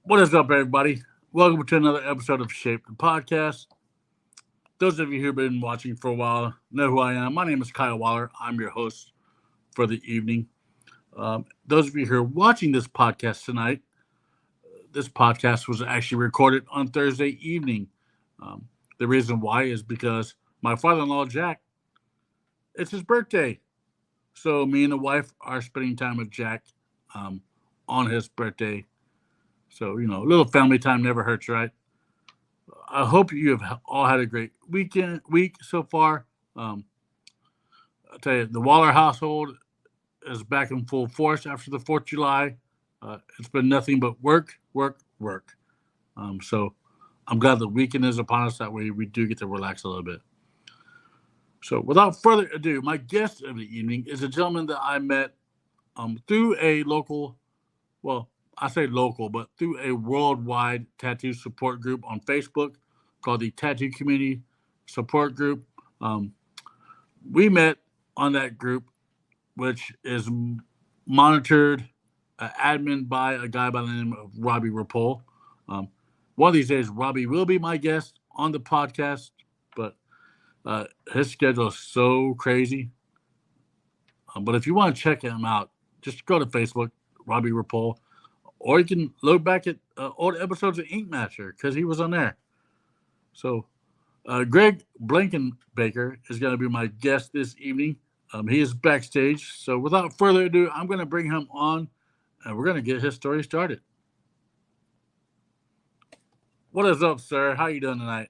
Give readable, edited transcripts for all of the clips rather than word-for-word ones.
What is up, everybody? Welcome to another episode of Shape the Podcast. Those of you who've been watching for a while know who I am. My name is Kyle Waller. I'm your host for the evening. Those of you who are watching this podcast tonight, this podcast was actually recorded on Thursday evening. The reason why is because my father-in-law, Jack, it's his birthday. So me and the wife are spending time with Jack on his birthday. So, a little family time never hurts, right? I hope you have all had a great week so far. I'll tell you, the Waller household is back in full force after the 4th of July. It's been nothing but work, work, work. So I'm glad the weekend is upon us. That way we do get to relax a little bit. So without further ado, my guest of the evening is a gentleman that I met through a local, well, I say local, but through a worldwide tattoo support group on Facebook called the Tattoo Community Support Group. We met on that group, which is monitored, admin by a guy by the name of Robbie Rapole. One of these days, Robbie will be my guest on the podcast, but his schedule is so crazy. But if you want to check him out, just go to Facebook, Robbie Rapole. Or you can look back at old episodes of Ink Matcher because he was on there. So Greg Blankenbaker is going to be my guest this evening. He is backstage. So without further ado, I'm going to bring him on, and we're going to get his story started. What is up, sir? How you doing tonight?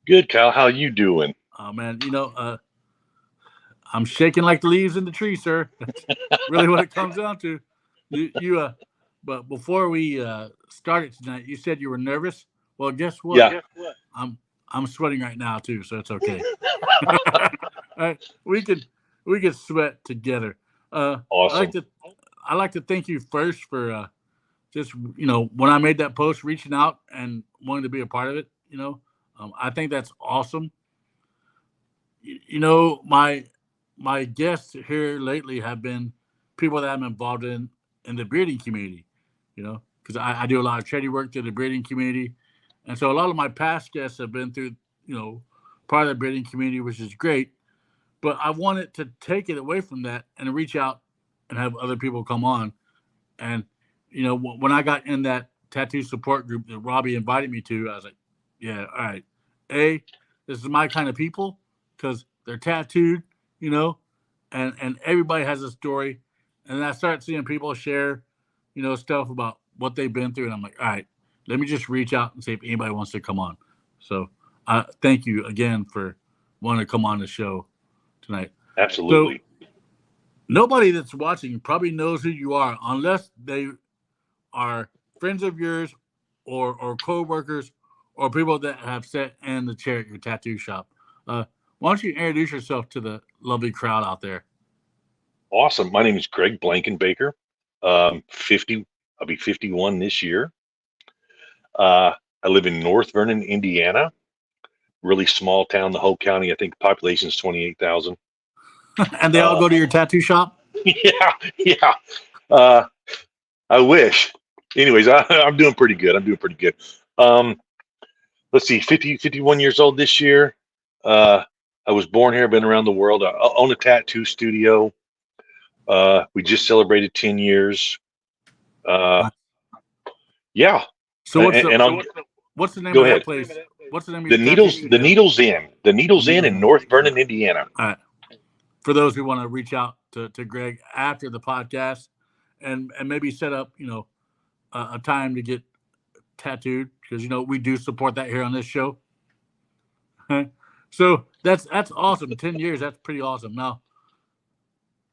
Good, Kyle. How you doing? Oh, man, I'm shaking like the leaves in the tree, sir. That's really what it comes down to. But before we started tonight, you said you were nervous. Well, guess what? Yeah. I'm sweating right now too, so it's okay. All right, we could sweat together. Awesome. I like to thank you first for just when I made that post, reaching out and wanting to be a part of it. I think that's awesome. My guests here lately have been people that I'm involved in the breeding community. Because I do a lot of charity work through the breeding community. And so a lot of my past guests have been through, part of the breeding community, which is great. But I wanted to take it away from that and reach out and have other people come on. And, when I got in that tattoo support group that Robbie invited me to, I was like, yeah, all right. This is my kind of people because they're tattooed, and everybody has a story. And then I started seeing people share stuff about what they've been through. And I'm like, all right, let me just reach out and see if anybody wants to come on. So thank you again for wanting to come on the show tonight. Absolutely. So, nobody that's watching probably knows who you are unless they are friends of yours or co-workers or people that have sat in the chair at your tattoo shop. Why don't you introduce yourself to the lovely crowd out there? Awesome. My name is Greg Blankenbaker. 50. I'll be 51 this year. I live in North Vernon, Indiana. Really small town, the whole county. I think the population is 28,000. And they all go to your tattoo shop? Yeah. I wish. Anyways, I'm doing pretty good. Let's see, 51 years old this year. I was born here, been around the world. I own a tattoo studio. We just celebrated 10 years. Yeah. So what's the name Go of ahead. that place? What's the name of The your Needles, tattoo the studio? Needles Inn. The Needles Inn in North Vernon, Indiana. All right. For those who want to reach out to Greg after the podcast and maybe set up, a time to get tattooed because we do support that here on this show. So that's awesome. 10 years, that's pretty awesome. Now,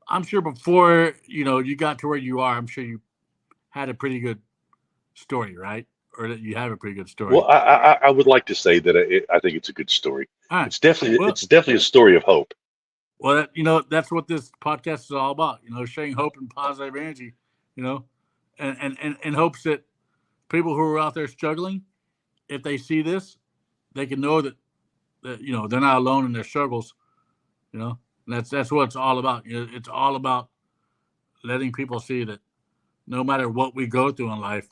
I'm sure before you got to where you are, I'm sure you had a pretty good story, right? Or that you have a pretty good story. Well, I would like to say that I think it's a good story. All right. It's definitely a story of hope. Well, that's what this podcast is all about. Sharing hope and positive energy. And in hopes that people who are out there struggling, if they see this, they can know that they're not alone in their struggles. And that's what it's all about. It's all about letting people see that no matter what we go through in life,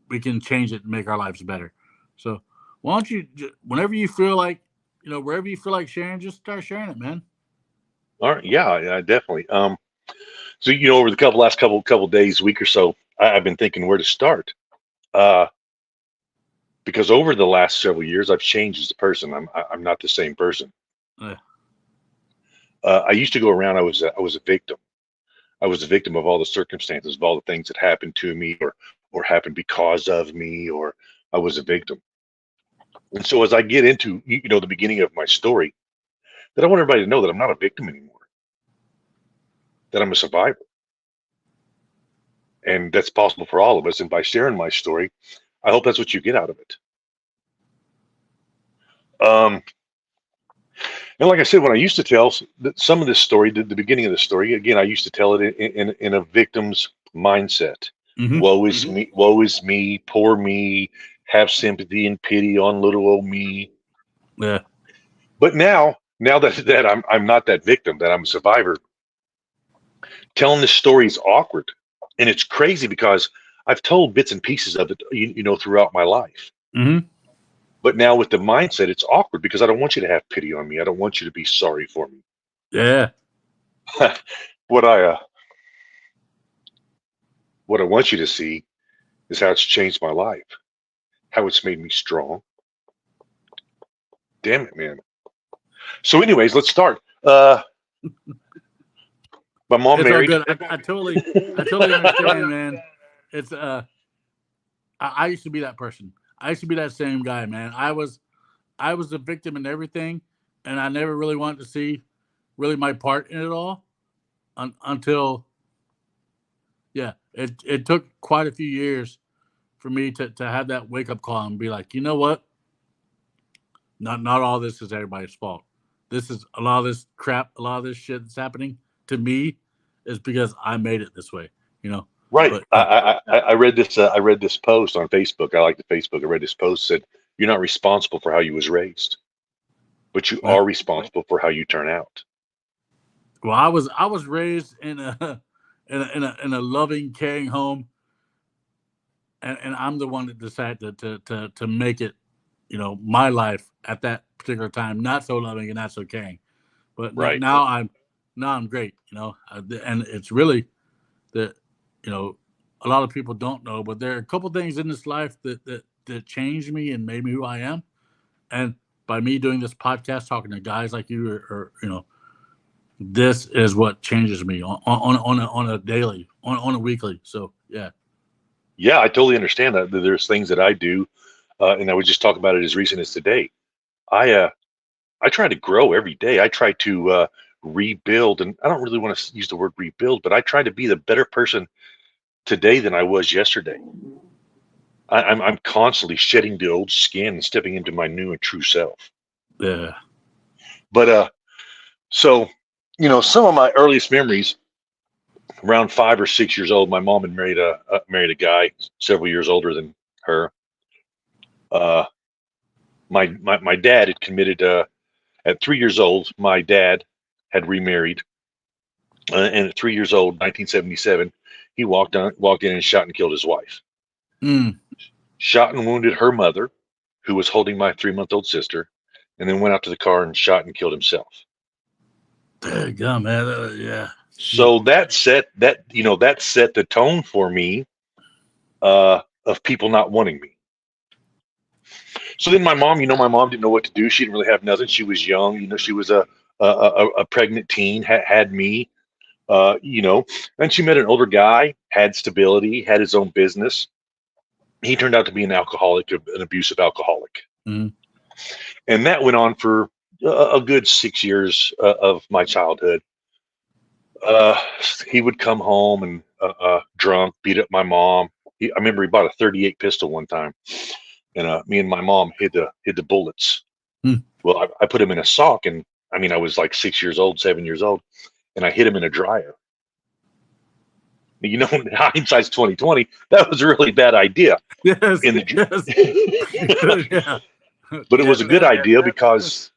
we can change it and make our lives better. So why don't you, whenever you feel like, wherever you feel like sharing, just start sharing it, man. All right, yeah, definitely. So over the last couple days, week or so, I've been thinking where to start. Uh, because over the last several years, I've changed as a person. I'm not the same person. Uh, I used to go around. I was a victim. I was a victim of all the circumstances, of all the things that happened to me, or happened because of me, or I was a victim. And so as I get into the beginning of my story, that I want everybody to know that I'm not a victim anymore. That I'm a survivor, and that's possible for all of us. And by sharing my story, I hope that's what you get out of it. Um, and like I said, when I used to tell some of this story, the beginning of the story, again, I used to tell it in a victim's mindset. mm-hmm. Woe is me, poor me, have sympathy and pity on little old me. Yeah. But now that I'm not that victim, that I'm a survivor, telling this story is awkward, and it's crazy because I've told bits and pieces of it, throughout my life. Mm-hmm. But now with the mindset, it's awkward because I don't want you to have pity on me. I don't want you to be sorry for me. Yeah. what I what I want you to see is how it's changed my life, how it's made me strong. Damn it, man. So, anyways, let's start. My mom It's all married. good. I totally understand, man. It's I used to be that person. I used to be that same guy, man. I was the victim in everything, and I never really wanted to see really my part in it all until yeah. It took quite a few years for me to have that wake up call and be like, you know what? Not all this is everybody's fault. This is a lot of this crap, a lot of this shit that's happening to me is because I made it this way, you know. Right. But yeah, I read this. I read this post on Facebook. I like the Facebook. I read this post said, "You're not responsible for how you was raised, but you yeah. are responsible for how you turn out." Well, I was raised in a in a loving, caring home, and I'm the one that decided to make it, my life at that particular time not so loving and not so caring. But Right. now I'm great, and it's really that a lot of people don't know, but there are a couple things in this life that changed me and made me who I am, and by me doing this podcast, talking to guys like you, or this is what changes me on a daily, on a weekly. So yeah. Yeah, I totally understand that. There's things that I do, and I would just talk about it as recent as today. I try to grow every day. I try to rebuild, and I don't really want to use the word rebuild, but I try to be the better person today than I was yesterday. I'm constantly shedding the old skin and stepping into my new and true self. Yeah. But so some of my earliest memories, around 5 or 6 years old, my mom had married a guy several years older than her. Uh, my dad had committed at 3 years old. My dad had remarried, and at 3 years old, 1977, he walked in and shot and killed his wife. Mm. Shot and wounded her mother, who was holding my 3-month-old sister, and then went out to the car and shot and killed himself. There you go, man. Yeah. So that set the tone for me of people not wanting me. So then my mom didn't know what to do. She didn't really have nothing. She was young. She was a pregnant teen, had me, and she met an older guy, had stability, had his own business. He turned out to be an alcoholic, an abusive alcoholic. Mm. And that went on for a good 6 years of my childhood. Uh, he would come home and drunk, beat up my mom. I remember he bought a 38 pistol one time, and me and my mom hid the bullets. Mm. Well, I put him in a sock, and I mean I was like 6 years old, 7 years old, and I hid him in a dryer. Hindsight's 2020. That was a really bad idea. Yes. In the Yes. Yeah. but it Yeah. was a good idea because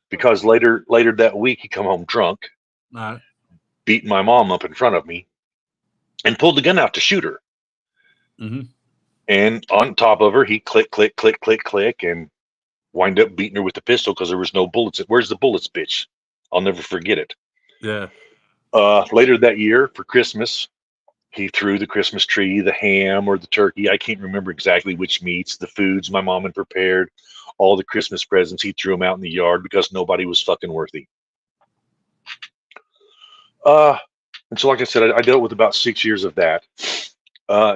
later that week he come home drunk, All right. beating my mom up in front of me, and pulled the gun out to shoot her. Mm-hmm. And on top of her, he click, click, click, click, click, and wind up beating her with the pistol because there was no bullets. Where's the bullets, bitch? I'll never forget it. Yeah. Later that year for Christmas, he threw the Christmas tree, the ham or the turkey. I can't remember exactly which meats, the foods my mom had prepared, all the Christmas presents. He threw them out in the yard because nobody was fucking worthy. And so, like I said, I dealt with about 6 years of that.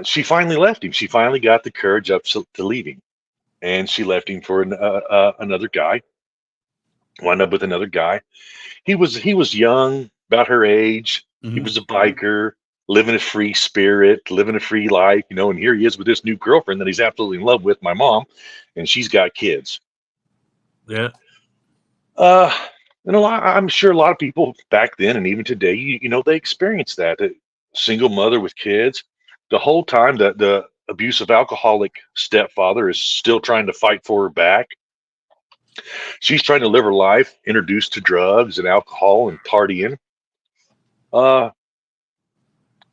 She finally left him. She finally got the courage up to leaving, and she left him for another guy. Wound up with another guy. He was young, about her age. He Mm-hmm. was a biker, living a free spirit, living a free life, and here he is with this new girlfriend that he's absolutely in love with, my mom, and she's got kids. Yeah. Uh, and I'm sure a lot of people back then and even today, they experience that. A single mother with kids, the whole time that the abusive alcoholic stepfather is still trying to fight for her back. She's trying to live her life, introduced to drugs and alcohol and partying.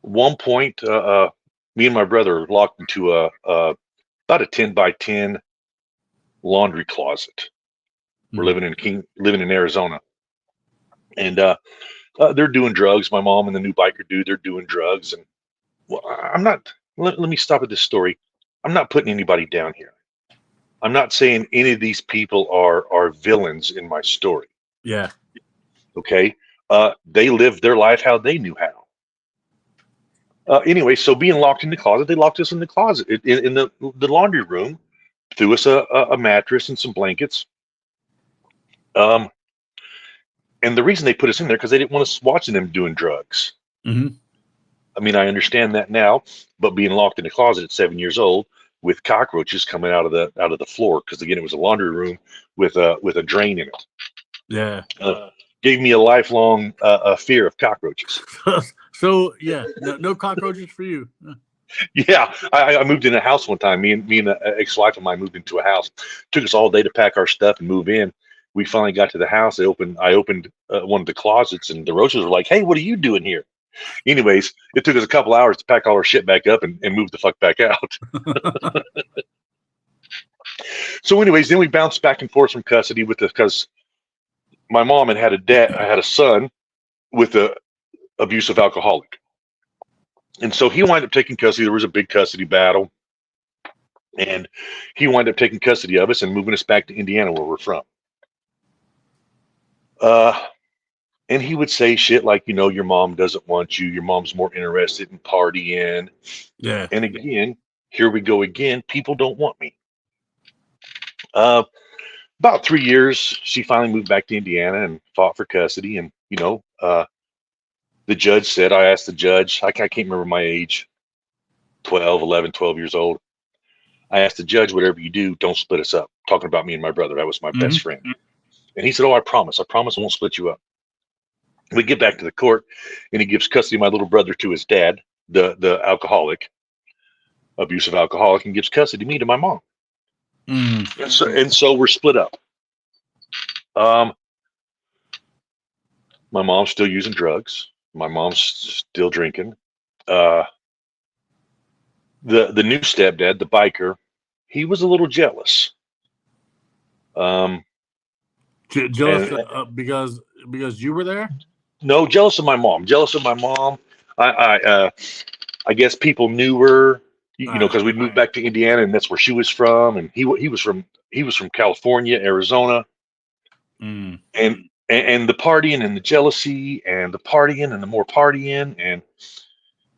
One point, me and my brother are locked into about a 10 by 10 laundry closet. We're Mm-hmm. living in Arizona, and they're doing drugs. My mom and the new biker dude, they're doing drugs, and well, I'm not. Let me stop at this story. I'm not putting anybody down here. I'm not saying any of these people are villains in my story. Yeah. Okay, they lived their life how they knew how. Anyway, so being locked in the closet, they locked us in the closet in the laundry room, threw us a mattress and some blankets. Um, and the reason they put us in there because they didn't want us watching them doing drugs. Mm-hmm. I mean, I understand that now, but being locked in the closet at 7 years old with cockroaches coming out of the floor because again it was a laundry room with a drain in it. Yeah. Gave me a lifelong fear of cockroaches. So yeah, no cockroaches for you. Yeah, I moved in a house one time. Me and an ex-wife of mine moved into a house. Took us all day to pack our stuff and move in. We finally got to the house. I opened one of the closets, and the roaches were like, "Hey, what are you doing here?" Anyways, it took us a couple hours to pack all our shit back up and move the fuck back out. So, anyways, then we bounced back and forth from custody because my mom had a son with a abusive alcoholic, and so he wound up taking custody. There was a big custody battle, and he wound up taking custody of us and moving us back to Indiana, where we're from. Uh, and he would say shit like, your mom doesn't want you. Your mom's more interested in partying. Yeah. And again, here we go again. People don't want me. Uh, about 3 years, she finally moved back to Indiana and fought for custody. And, the judge said, I asked the judge, I can't remember my age, 12 years old. I asked the judge, whatever you do, don't split us up. Talking about me and my brother. That was my best friend. And he said, oh, I promise I won't split you up. We get back to the court, and he gives custody of my little brother to his dad, the abusive alcoholic, and gives custody of me to my mom. And so we're split up. My mom's still using drugs. My mom's still drinking. The new stepdad, the biker, he was a little jealous. Jealous And because you were there. no, jealous of my mom. Jealous of my mom. I guess people knew her, because we'd moved back to Indiana, and that's where she was from, and he was from California, Arizona, Mm. and the partying and the jealousy and the partying and the more partying, and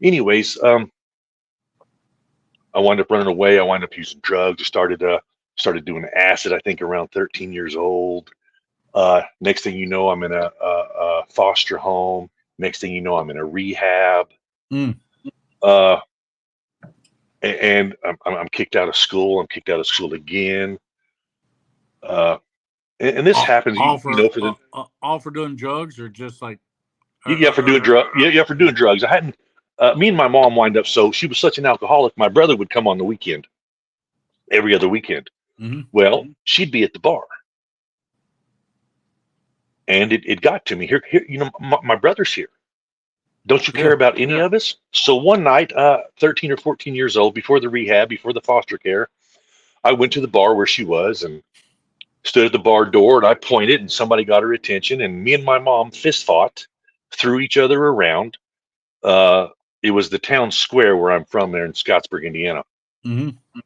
anyways, I wound up running away. I wound up using drugs. I started doing acid. I think around 13 years old. Next thing you know, I'm in a foster home. Next thing you know, I'm in a rehab. Mm. And I'm kicked out of school. I'm kicked out of school again. And this happens, all for doing drugs or just like yeah, for doing drugs. Yeah, for doing drugs. I hadn't. Me and my mom wind up. So she was such an alcoholic. My brother would come on the weekend, every other weekend. Mm-hmm. Well, she'd be at the bar, and it got to me. Here, my brother's here. Don't you care Yeah. about any of us? So one night, 13 or 14 years old, before the rehab, before the foster care, I went to the bar where she was and stood at the bar door, and I pointed, and somebody got her attention, and me and my mom fist fought, threw each other around. Uh, it was the town square where I'm from, there in Scottsburg, Indiana, Mm-hmm.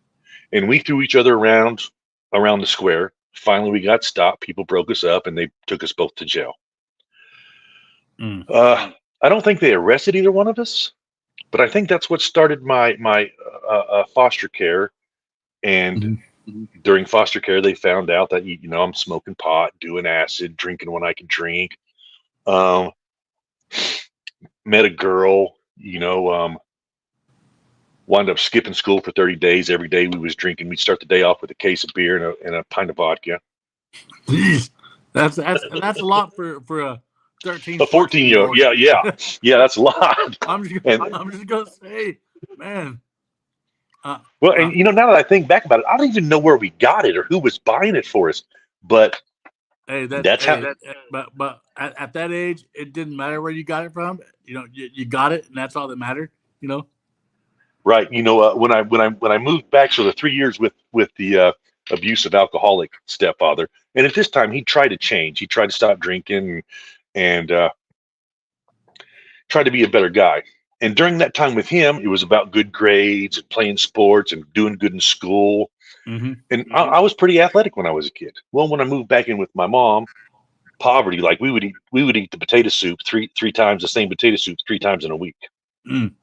and we threw each other around the square. Finally, we got stopped. People broke us up, and they took us both to jail. Mm. I don't think they arrested either one of us, but I think that's what started my foster care. And Mm-hmm. during foster care, they found out that I'm smoking pot, doing acid, drinking when I could drink. Um, Met a girl, wound up skipping school for 30 days. Every day we was drinking. We'd start the day off with a case of beer and a pint of vodka. Jeez. That's a lot for a 13, A 14 14 year year old, old. yeah, that's a lot. And I'm just gonna say, man. Uh, well, uh, and now that I think back about it, I don't even know where we got it or who was buying it for us. But that's how. but at that age, it didn't matter where you got it from. You got it, and that's all that mattered. You know. Right. When I moved back, so the 3 years with the abusive alcoholic stepfather, and at this time he tried to change. He tried to stop drinking and tried to be a better guy. And during that time with him, it was about good grades and playing sports and doing good in school. Mm-hmm. And I was pretty athletic when I was a kid. Well, when I moved back in with my mom, poverty, like we would eat the potato soup three times, the same potato soup 3 times in a week. Mm.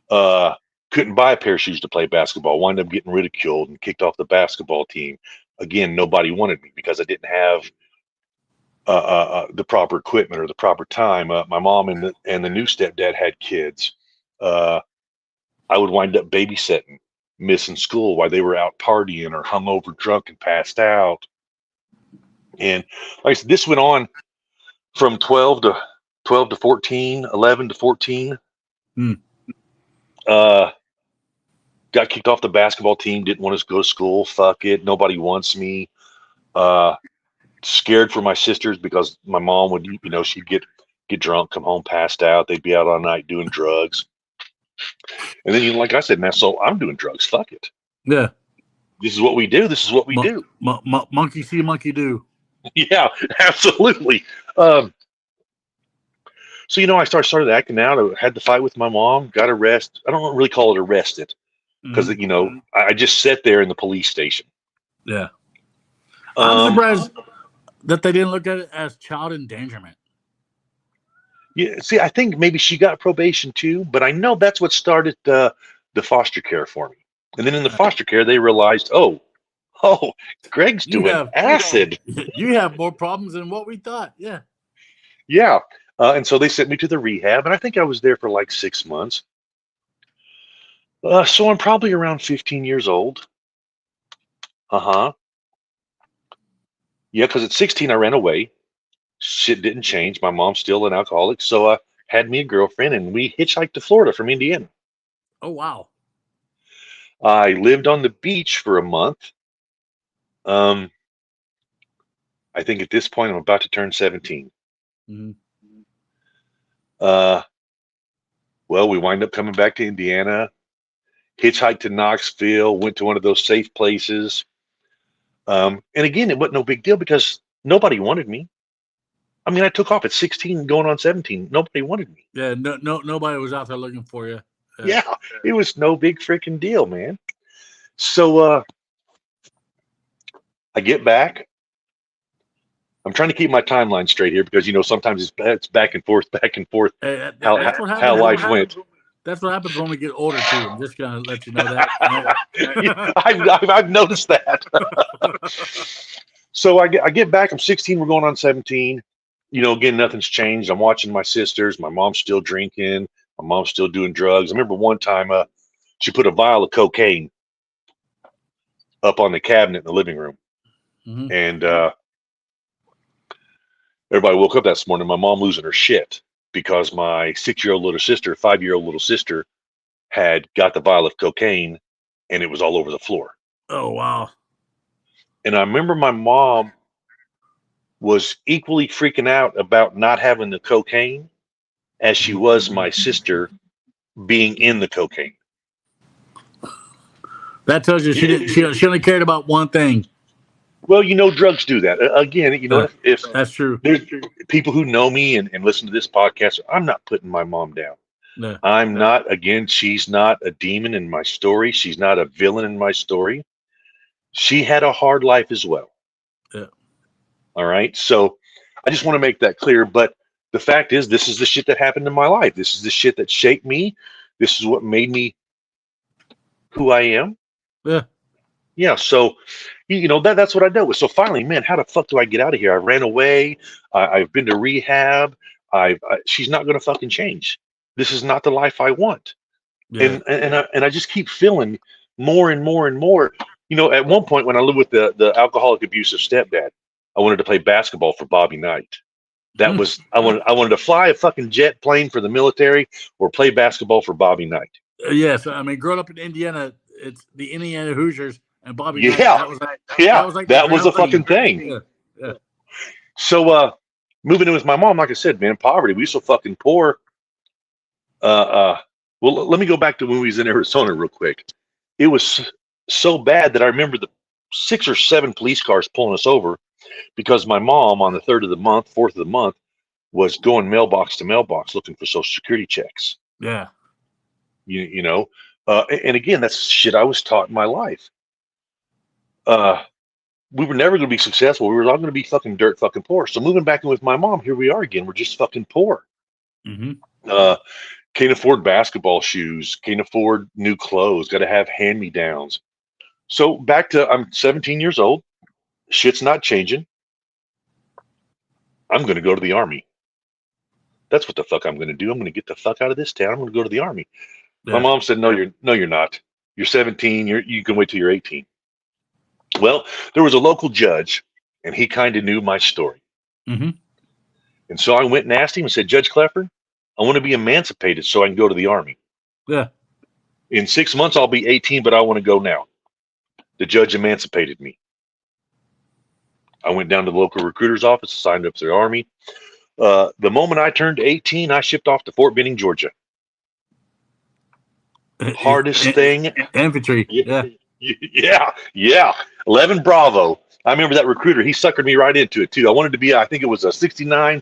Uh, couldn't buy a pair of shoes to play basketball. Wound up getting ridiculed and kicked off the basketball team. Again, nobody wanted me because I didn't have the proper equipment or the proper time. My mom and the new stepdad had kids. Uh, I would wind up babysitting, missing school while they were out partying or hungover, drunk, and passed out. And like I said, this went on from 12 to 14, 11 to 14. Mm. Uh, got kicked off the basketball team. Didn't want to go to school. Fuck it. Nobody wants me. Uh, Scared for my sisters because my mom would, she'd get drunk, come home passed out. They'd be out all night doing drugs. And then, like I said, man, so I'm doing drugs. Fuck it. Yeah. This is what we do. This is what we do. Monkey see, monkey do. Yeah, absolutely. So, I started acting out. I had the fight with my mom, got arrested. I don't really call it arrested because, Mm-hmm. I just sat there in the police station. Yeah. I'm Um, surprised that they didn't look at it as child endangerment. yeah, see, I think maybe she got probation too, but I know that's what started the foster care for me. And then in the foster care, they realized, oh, Greg's You doing have acid. you have more problems than what we thought. Yeah. Yeah. And so they sent me to the rehab, and I think I was there for like 6 months. So I'm probably around 15 years old. Uh-huh. Yeah, because at 16 I ran away. Shit didn't change. My mom's still an alcoholic, so I had me a girlfriend, and we hitchhiked to Florida from Indiana. Oh wow. I lived on the beach for a month. Um, I think at this point I'm about to turn 17. Mm-hmm. Uh, well, we wind up coming back to Indiana, hitchhiked to Knoxville, went to one of those safe places. And again, it wasn't no big deal because nobody wanted me. I mean, I took off at 16 going on 17. Nobody wanted me. Yeah. Nobody was out there looking for you. Yeah, it was no big freaking deal, man. So I get back. I'm trying to keep my timeline straight here because sometimes it's back and forth, back and forth. Hey, How that's what how happens. life went. That's what happens when we get older too. I'm just gonna let you know that. Yeah, Right? I've noticed that. So I get back. I'm 16. We're going on 17. Again, nothing's changed. I'm watching my sisters. My mom's still drinking. My mom's still doing drugs. I remember one time she put a vial of cocaine up on the cabinet in the living room. Mm-hmm. And everybody woke up that morning. My mom losing her shit because my 6-year-old little sister, 5-year-old little sister had got the vial of cocaine and it was all over the floor. Oh wow. And I remember my mom was equally freaking out about not having the cocaine as she was my sister being in the cocaine. That tells you she didn't. She only cared about one thing. Well, drugs do that. Again, if That's true. there's people who know me and listen to this podcast, I'm not putting my mom down. Yeah. I'm not, again, she's not a demon in my story. She's not a villain in my story. She had a hard life as well. Yeah. All right. So I just want to make that clear. But the fact is, this is the shit that happened in my life. This is the shit that shaped me. This is what made me who I am. Yeah. Yeah. So, that's what I dealt with. So finally, man, how the fuck do I get out of here? I ran away. I've been to rehab. She's not going to fucking change. This is not the life I want. Yeah. And I just keep feeling more and more and more. At one point when I lived with the alcoholic abusive stepdad, I wanted to play basketball for Bobby Knight. That was I wanted to fly a fucking jet plane for the military or play basketball for Bobby Knight. Yes, I mean, growing up in Indiana, it's the Indiana Hoosiers and Bobby Knight. Yeah, That was a fucking thing. Yeah, yeah. So moving in with my mom, like I said, man, poverty. We so fucking poor. Well, let me go back to when we was in Arizona real quick. It was so bad that I remember the 6 or 7 police cars pulling us over because my mom on the 3rd of the month, 4th of the month, was going mailbox to mailbox looking for Social Security checks. Yeah. And again, that's shit I was taught in my life. We were never going to be successful. We were all going to be fucking dirt fucking poor. So moving back in with my mom, here we are again. We're just fucking poor. Mm-hmm. Can't afford basketball shoes. Can't afford new clothes. Got to have hand-me-downs. So back to, I'm 17 years old. Shit's not changing. I'm going to go to the Army. That's what the fuck I'm going to do. I'm going to get the fuck out of this town. I'm going to go to the Army. Yeah. My mom said, no, you're not. You're 17. You can wait till you're 18. Well, there was a local judge, and he kind of knew my story. Mm-hmm. And so I went and asked him and said, Judge Clefford, I want to be emancipated so I can go to the Army. Yeah. In 6 months, I'll be 18, but I want to go now. The judge emancipated me. I went down to the local recruiter's office, signed up to the Army. The moment I turned 18, I shipped off to Fort Benning, Georgia. Hardest thing. Infantry. Yeah. 11 Bravo. I remember that recruiter. He suckered me right into it too. I wanted to be, I think it was a 69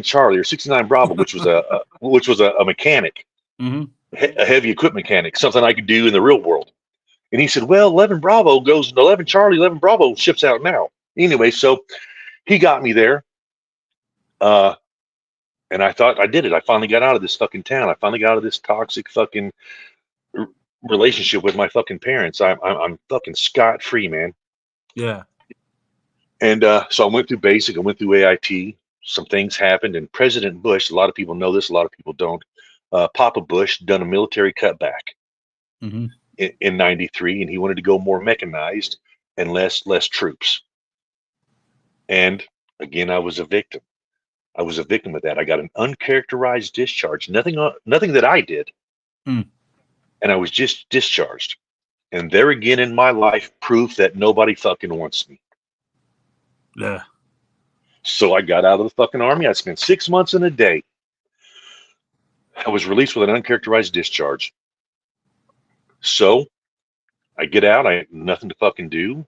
Charlie or 69 Bravo, which was a mechanic, mm-hmm. A heavy equipment mechanic, something I could do in the real world. And he said, well, 11 Bravo goes, 11 Charlie, 11 Bravo ships out now. Anyway, so he got me there. And I thought I did it. I finally got out of this fucking town. I finally got out of this toxic fucking relationship with my fucking parents. I'm fucking scot-free, man. Yeah. And so I went through basic. I went through AIT. Some things happened. And President Bush, a lot of people know this, a lot of people don't. Papa Bush done a military cutback mm-hmm. in 93, and he wanted to go more mechanized and less troops. And again, I was a victim. I was a victim of that. I got an uncharacterized discharge. Nothing that I did. Mm. And I was just discharged. And there again in my life, proof that nobody fucking wants me. Yeah. So I got out of the fucking Army. I spent 6 months and a day. I was released with an uncharacterized discharge. So I get out. I have nothing to fucking do.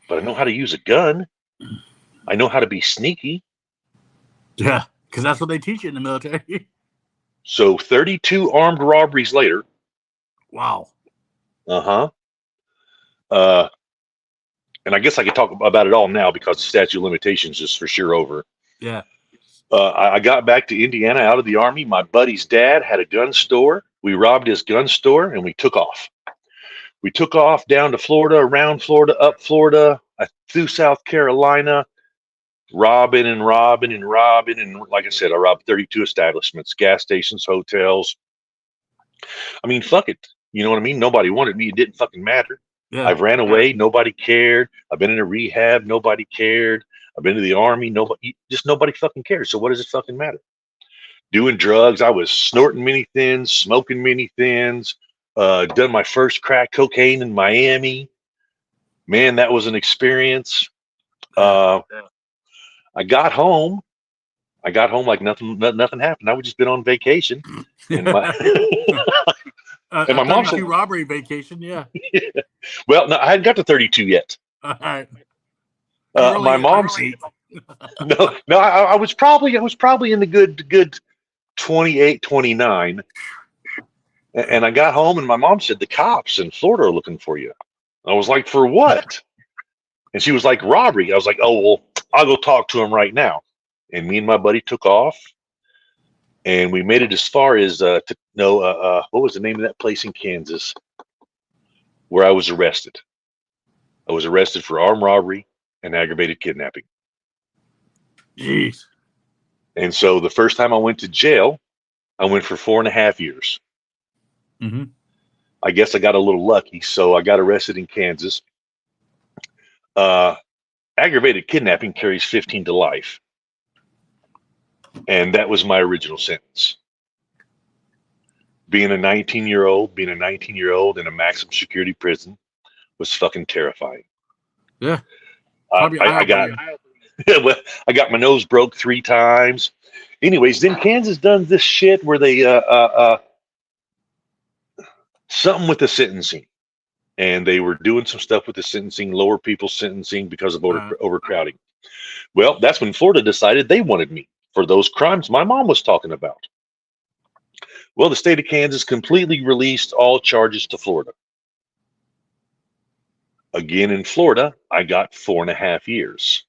But I know how to use a gun. I know how to be sneaky. Yeah, because that's what they teach you in the military. So 32 armed robberies later. Wow. And I guess I could talk about it all now because the statute of limitations is for sure over. Yeah. I got back to Indiana out of the Army. My buddy's dad had a gun store. We robbed his gun store and we took off. We took off down to Florida, around Florida, up Florida, through South Carolina, robbing. And like I said, I robbed 32 establishments, gas stations, hotels. I mean, fuck it. You know what I mean? Nobody wanted me. It didn't fucking matter. Yeah. I've ran away. Nobody cared. I've been in a rehab. Nobody cared. I've been to the Army. Nobody fucking cared. So what does it fucking matter? Doing drugs. I was snorting mini thins, smoking mini thins, done my first crack cocaine in Miami. Man, that was an experience. I got home. I got home like nothing happened. I would just been on vacation, and my and A my mom said, 32 robbery vacation, yeah. "Well, no, I hadn't got to 32 yet." All right. Early, My mom said, early. "No, I was probably in the good 28, 29." And I got home, and my mom said, "The cops in Florida are looking for you." I was like, "For what?" And she was like, "Robbery." I was like, "Oh, well, I'll go talk to him right now." And me and my buddy took off, and we made it as far as what was the name of that place in Kansas where I was arrested? I was arrested for armed robbery and aggravated kidnapping. Jeez. And so the first time I went to jail, I went for 4.5 years. Mm-hmm. I guess I got a little lucky, so I got arrested in Kansas. Aggravated kidnapping carries 15 to life, and that was my original sentence. Being a 19-year-old in a maximum security prison was fucking terrifying. Yeah. I, Probably I, eye I got opening. well, I got my nose broke 3 times. Anyways, then Kansas done this shit where they something with the sentencing, and they were doing some stuff with the sentencing, lower people's sentencing because of overcrowding. Well, that's when Florida decided they wanted me for those crimes my mom was talking about. Well, the state of Kansas completely released all charges to Florida. Again, in Florida, I got 4.5 years.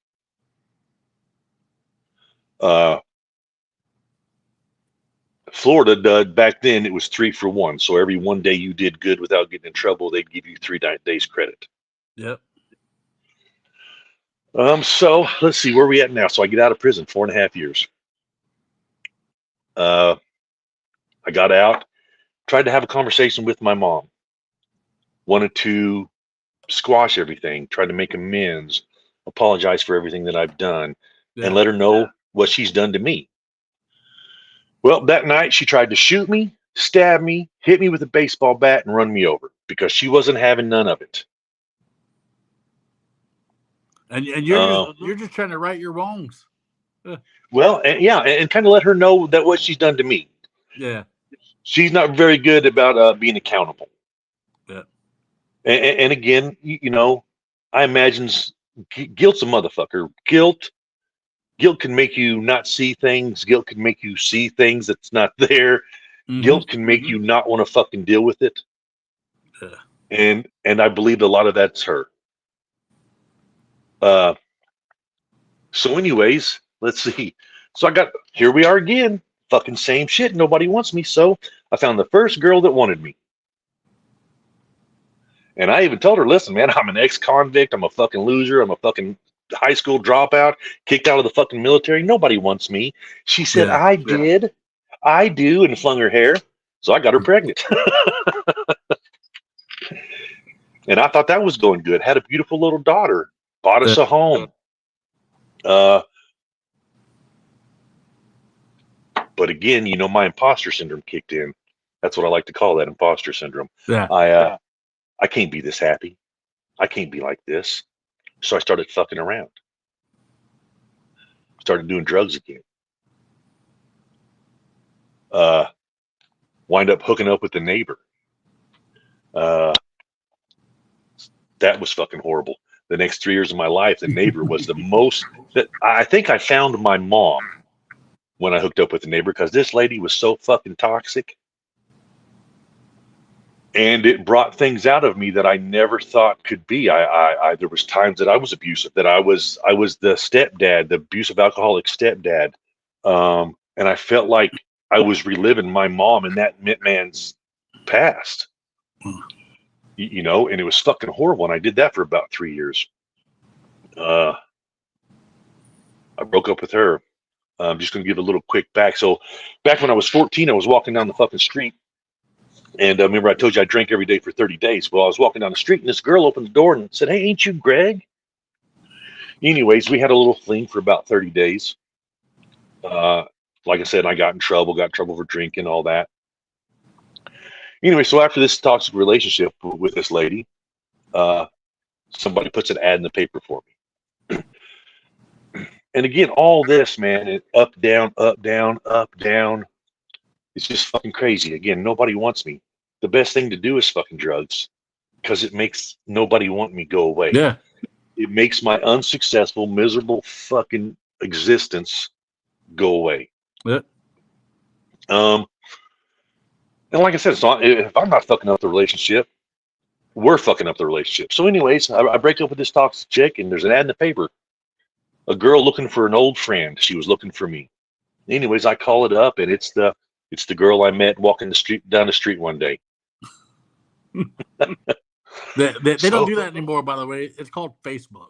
Florida, back then, it was 3 for 1. So every one day you did good without getting in trouble, they'd give you 3 days credit. Yep. So let's see where we at now. So I get out of prison, 4.5 years. I got out, tried to have a conversation with my mom, wanted to squash everything, tried to make amends, apologize for everything that I've done, Yeah. and let her know what she's done to me. Well, that night she tried to shoot me, stab me, hit me with a baseball bat, and run me over because she wasn't having none of it. And you're just trying to right your wrongs. Well, and kind of let her know that what she's done to me. Yeah. She's not very good about being accountable. Yeah. And again, I imagine guilt's a motherfucker. Guilt can make you not see things. Guilt can make you see things that's not there. Mm-hmm. Guilt can make you not want to fucking deal with it. Yeah. And I believe a lot of that's her. So anyways, let's see. So here we are again. Fucking same shit. Nobody wants me. So I found the first girl that wanted me. And I even told her, listen, man, I'm an ex-convict. I'm a fucking loser. I'm a fucking high school dropout, kicked out of the fucking military. Nobody wants me. She said, Yeah. I did. I do, and flung her hair. So I got her pregnant. And I thought that was going good. Had a beautiful little daughter. Bought us a home. But again, my imposter syndrome kicked in. That's what I like to call that, imposter syndrome. Yeah. I can't be this happy. I can't be like this. So I started fucking around. Started doing drugs again. Wind up hooking up with the neighbor. That was fucking horrible. The next 3 years of my life, the neighbor was the most that I think I found my mom when I hooked up with the neighbor because this lady was so fucking toxic. And it brought things out of me that I never thought could be. There was times that I was abusive, that I was the stepdad, the abusive alcoholic stepdad. And I felt like I was reliving my mom and that man's past, and it was fucking horrible. And I did that for about 3 years. I broke up with her. I'm just going to give a little quick back. So back when I was 14, I was walking down the fucking street. And remember, I told you I drank every day for 30 days. Well, I was walking down the street, and this girl opened the door and said, "Hey, ain't you Greg?" Anyways, we had a little fling for about 30 days. Like I said, I got in trouble for drinking, all that. Anyway, so after this toxic relationship with this lady, somebody puts an ad in the paper for me. And again, all this, man, up, down, up, down, up, down. It's just fucking crazy. Again, nobody wants me. The best thing to do is fucking drugs because it makes nobody want me go away. Yeah. It makes my unsuccessful, miserable fucking existence go away. Yeah. Um, and like I said, it's not, if I'm not fucking up the relationship, we're fucking up the relationship. So, anyways, I break up with this toxic chick, and there's an ad in the paper. A girl looking for an old friend. She was looking for me. Anyways, I call it up, and it's the girl I met walking down the street one day. They don't So do that anymore, by the way. It's called Facebook.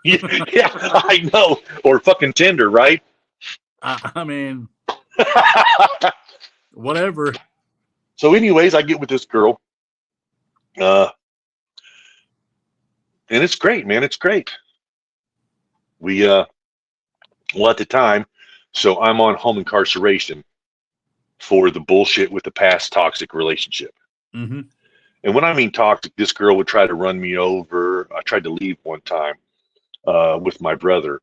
yeah, yeah, I know. Or fucking Tinder, right? I mean, whatever. So, anyways, I get with this girl, and it's great, man. It's great. We well, at the time, so I'm on home incarceration for the bullshit with the past toxic relationship. Mm-hmm. And when I mean toxic, this girl would try to run me over. I tried to leave one time with my brother,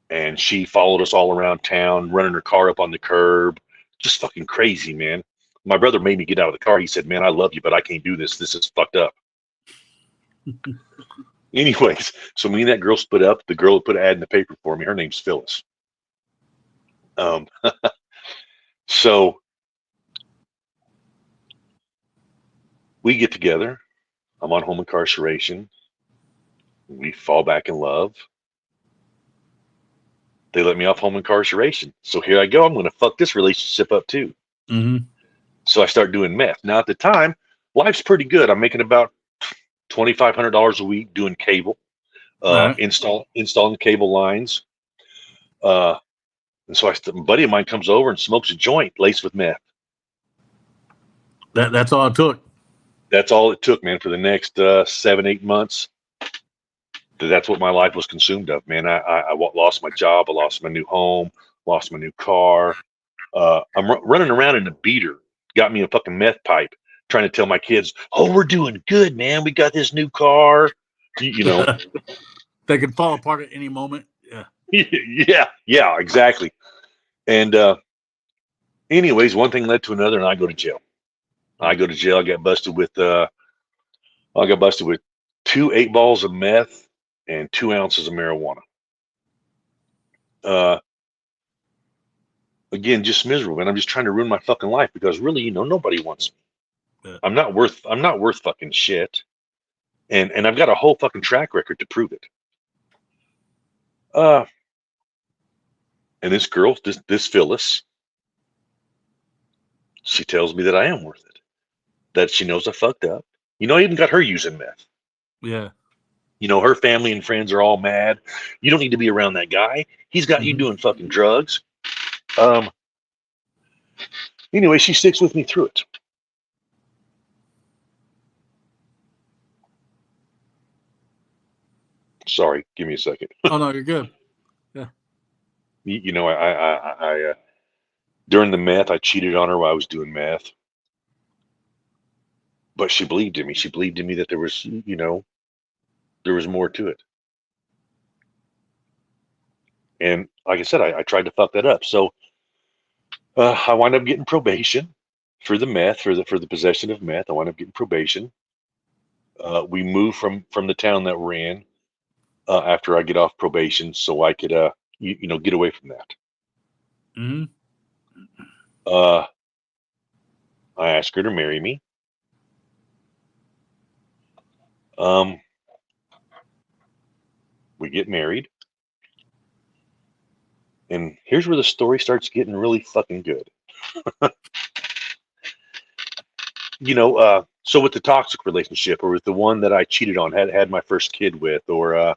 and she followed us all around town, running her car up on the curb. Just fucking crazy, man. My brother made me get out of the car. He said, "Man, I love you, but I can't do this. This is fucked up." Anyways, so me and that girl split up. The girl that put an ad in the paper for me, her name's Phyllis. Um, so we get together. I'm on home incarceration. We fall back in love. They let me off home incarceration. So here I go. I'm going to fuck this relationship up too. Mm-hmm. So I start doing meth. Now at the time, life's pretty good. I'm making about $2,500 a week doing cable, All right. installing cable lines. And so a buddy of mine comes over and smokes a joint laced with meth. That's all it took. That's all it took, man, for the next 7, 8 months. That's what my life was consumed of, man. I lost my job. I lost my new home, lost my new car. I'm running around in a beater. Got me a fucking meth pipe, trying to tell my kids, "Oh, we're doing good, man. We got this new car." You know. They could fall apart at any moment. Yeah. yeah, exactly. And anyways, one thing led to another, and I go to jail. I got busted with 2 8-balls of meth and 2 ounces of marijuana. Again, just miserable, man. I'm just trying to ruin my fucking life because really, nobody wants me. Yeah. I'm not worth fucking shit. And I've got a whole fucking track record to prove it. And this girl, this Phyllis, she tells me that I am worth it. That she knows I fucked up. I even got her using meth. Yeah. Her family and friends are all mad. You don't need to be around that guy. He's got you doing fucking drugs. Anyway, she sticks with me through it. Sorry, give me a second. Oh no, you're good. Yeah. I during the meth, I cheated on her while I was doing meth. But she believed in me. She believed in me that there was more to it. And like I said, I tried to fuck that up. So I wound up getting probation for the meth, for the possession of meth. I wound up getting probation. We moved from the town that we're in after I get off probation, so I could get away from that. Mm-hmm. I asked her to marry me. We get married. And here's where the story starts getting really fucking good. So with the toxic relationship, or with the one that I cheated on, had my first kid with, or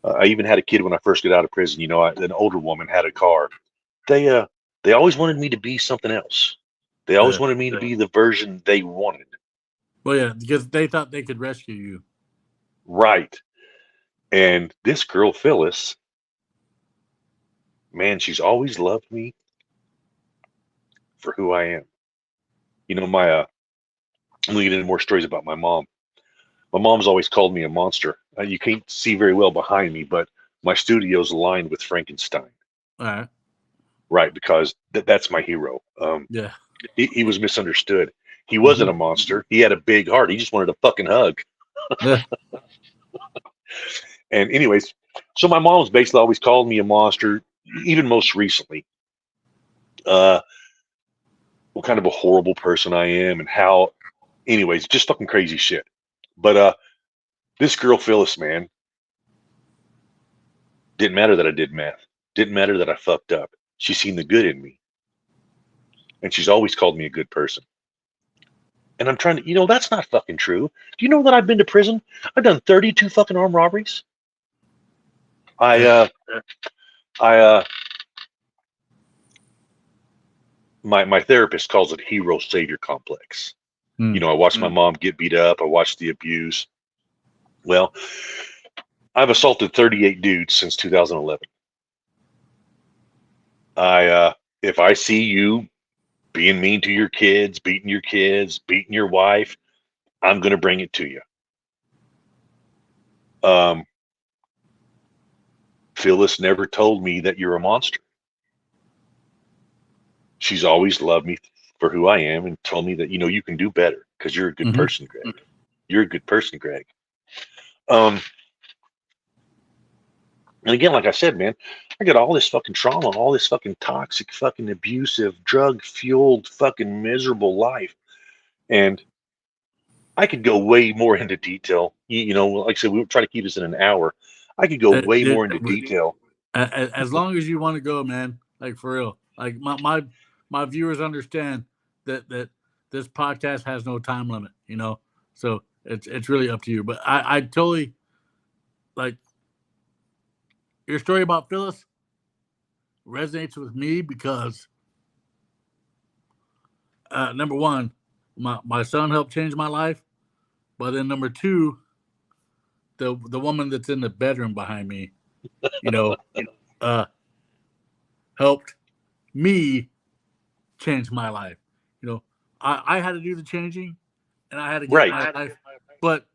I even had a kid when I first got out of prison. An older woman had a car. They always wanted me to be something else. They always wanted me to be the version they wanted. Well, yeah, because they thought they could rescue you. Right. And this girl, Phyllis, man, she's always loved me for who I am. I'm going to get into more stories about my mom. My mom's always called me a monster. You can't see very well behind me, but my studio's lined with Frankenstein. All right. Right, because that's my hero. Yeah. He was misunderstood. He Hmm. wasn't a monster. He had a big heart. He just wanted a fucking hug. Yeah. And anyways, so my mom's basically always called me a monster, even most recently. Uh, what kind of a horrible person I am and how, anyways, just fucking crazy shit. But this girl Phyllis, man, didn't matter that I did math. Didn't matter that I fucked up. She's seen the good in me. And she's always called me a good person. And I'm trying to, that's not fucking true. Do you know that I've been to prison? I've done 32 fucking armed robberies. I, Yeah. I, my therapist calls it hero savior complex. Mm. I watched my mom get beat up. I watched the abuse. Well, I've assaulted 38 dudes since 2011. If I see you being mean to your kids, beating your wife, I'm going to bring it to you. Phyllis never told me that you're a monster. She's always loved me for who I am and told me that, you can do better because you're a good Hmm. person, Greg. You're a good person, Greg. And again, like I said, man, I got all this fucking trauma, all this fucking toxic, fucking abusive, drug fueled, fucking miserable life. And I could go way more into detail. Like I said, we would try to keep this in an hour. I could go way more into detail. As long as you want to go, man, like for real. Like my viewers understand that this podcast has no time limit, So it's really up to you. But I totally like your story about Phyllis resonates with me because number one, my son helped change my life, but then number two, the woman that's in the bedroom behind me, you know, uh, helped me change my life. I had to do the changing, and I had to get Right. my life, but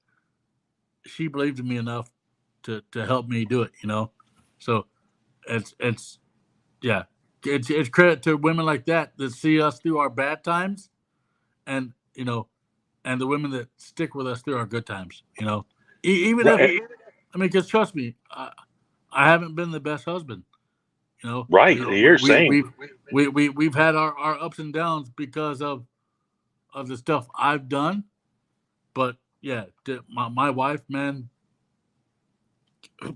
she believed in me enough to help me do it. So it's yeah, it's credit to women like that see us through our bad times, and and the women that stick with us through our good times. Even if Right. because trust me, I haven't been the best husband. Right. You're saying. We've had our ups and downs because of the stuff I've done. But yeah, my wife, man,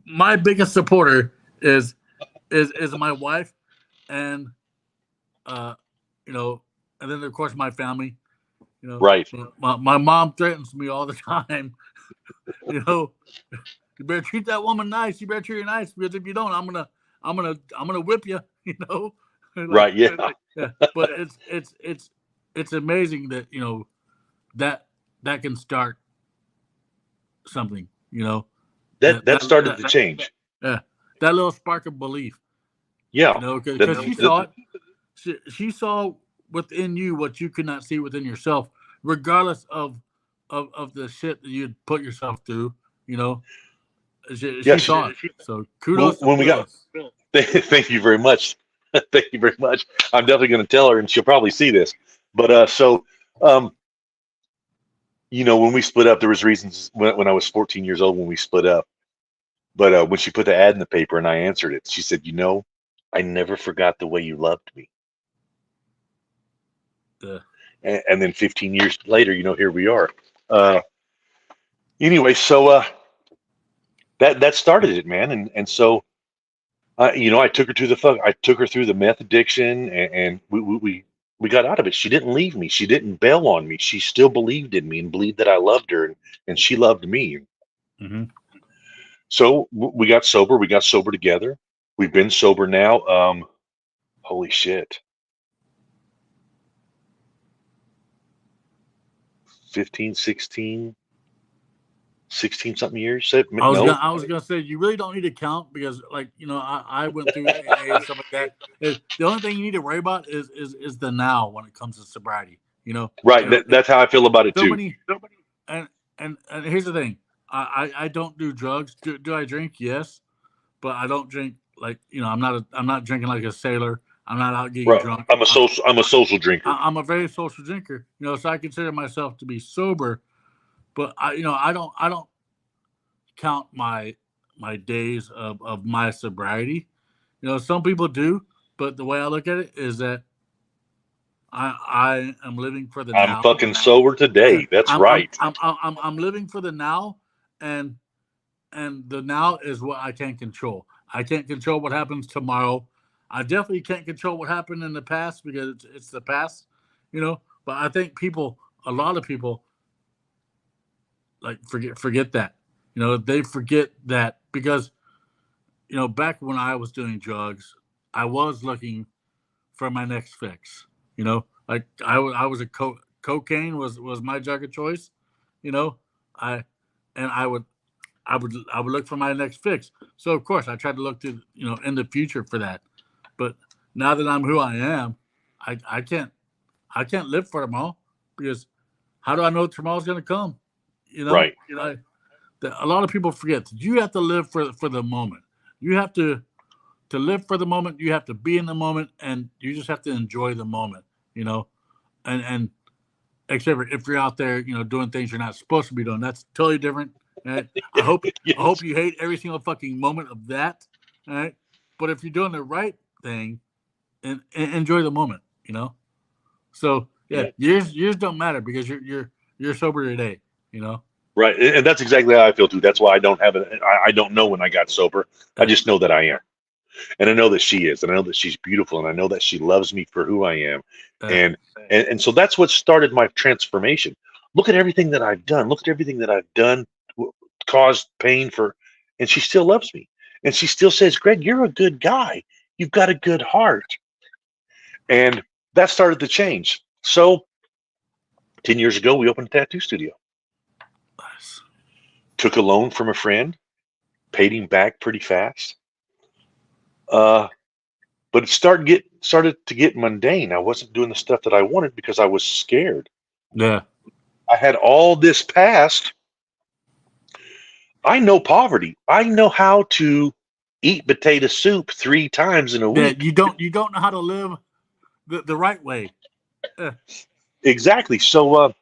my biggest supporter is my wife, and uh, you know, and then of course my family. Right. My mom threatens me all the time. you know, you better treat that woman nice. You better treat her nice because if you don't, I'm gonna whip you. Like Right. Yeah. yeah. But it's amazing that that that can start something. That started the change. Yeah, that little spark of belief. Yeah. Because she saw it. She saw within you what you could not see within yourself, regardless of the shit that you'd put yourself through. She Yes. saw it. So When, kudos to when we got, Phyllis. thank you very much. Thank you very much. I'm definitely going to tell her, and she'll probably see this. But um, when we split up, there was reasons when I was 14 years old when we split up. But when she put the ad in the paper and I answered it, she said, I never forgot the way you loved me. And then 15 years later, here we are. Uh, anyway, so that started it, man. And so, I took her I took her through the meth addiction, and we got out of it. She didn't leave me. She didn't bail on me. She still believed in me and believed that I loved her, and she loved me. Mm-hmm. So we got sober. We got sober together. We've been sober now. Holy shit. 15, 16 something years. No. I was gonna say you really don't need to count because I went through AA and stuff like that. The only thing you need to worry about is the now when it comes to sobriety. Right. That's how I feel about it So too. many and here's the thing. I don't do drugs. Do I drink? Yes. but I don't drink like I'm not drinking like a sailor. I'm not out getting Right. drunk. I'm a social drinker. I'm a very social drinker. So I consider myself to be sober, but I don't count my days of my sobriety. Some people do, but the way I look at it is that I am living for the I'm now. fucking sober Yeah, today. That's right. I'm living for the now, and the now is what I can't control. I can't control what happens tomorrow. I definitely can't control what happened in the past because it's the past, But I think a lot of people, like forget that. They forget that because back when I was doing drugs, I was looking for my next fix. Like I was cocaine was my drug of choice. You know, I and I would look for my next fix. So of course I tried to look to in the future for that. But now that I'm who I am, I can't live for tomorrow because how do I know tomorrow's going to come? You know, Right. a lot of people forget that you have to live for the moment. You have to live for the moment. You have to be in the moment, and you just have to enjoy the moment. You know, and except for if you're out there, doing things you're not supposed to be doing. That's totally different. Right? I hope Yes. you hate every single fucking moment of that. All right. But if you're doing the right thing, and enjoy the moment, So yeah, Yeah. years don't matter because you're sober today. You know. Right. And that's exactly how I feel too. That's why I don't have it. I don't know when I got sober. I Uh, just know that I am. And I know that she is. And I know that she's beautiful. And I know that she loves me for who I am. uh, And and so that's what started my transformation. Look at everything that I've done. Look at everything that I've done, caused pain for, and she still loves me. And she still says, Greg, you're a good guy. You've got a good heart. And that started to change. So 10 years ago, we opened a tattoo studio. nice. Took a loan from a friend, paid him back pretty fast. Uh, but it started to get mundane. I wasn't doing the stuff that I wanted because I was scared. Yeah. I had all this past. I know poverty. I know how to eat potato soup 3 times in a Yeah. week. You don't know how to live the right way. Uh, Exactly. So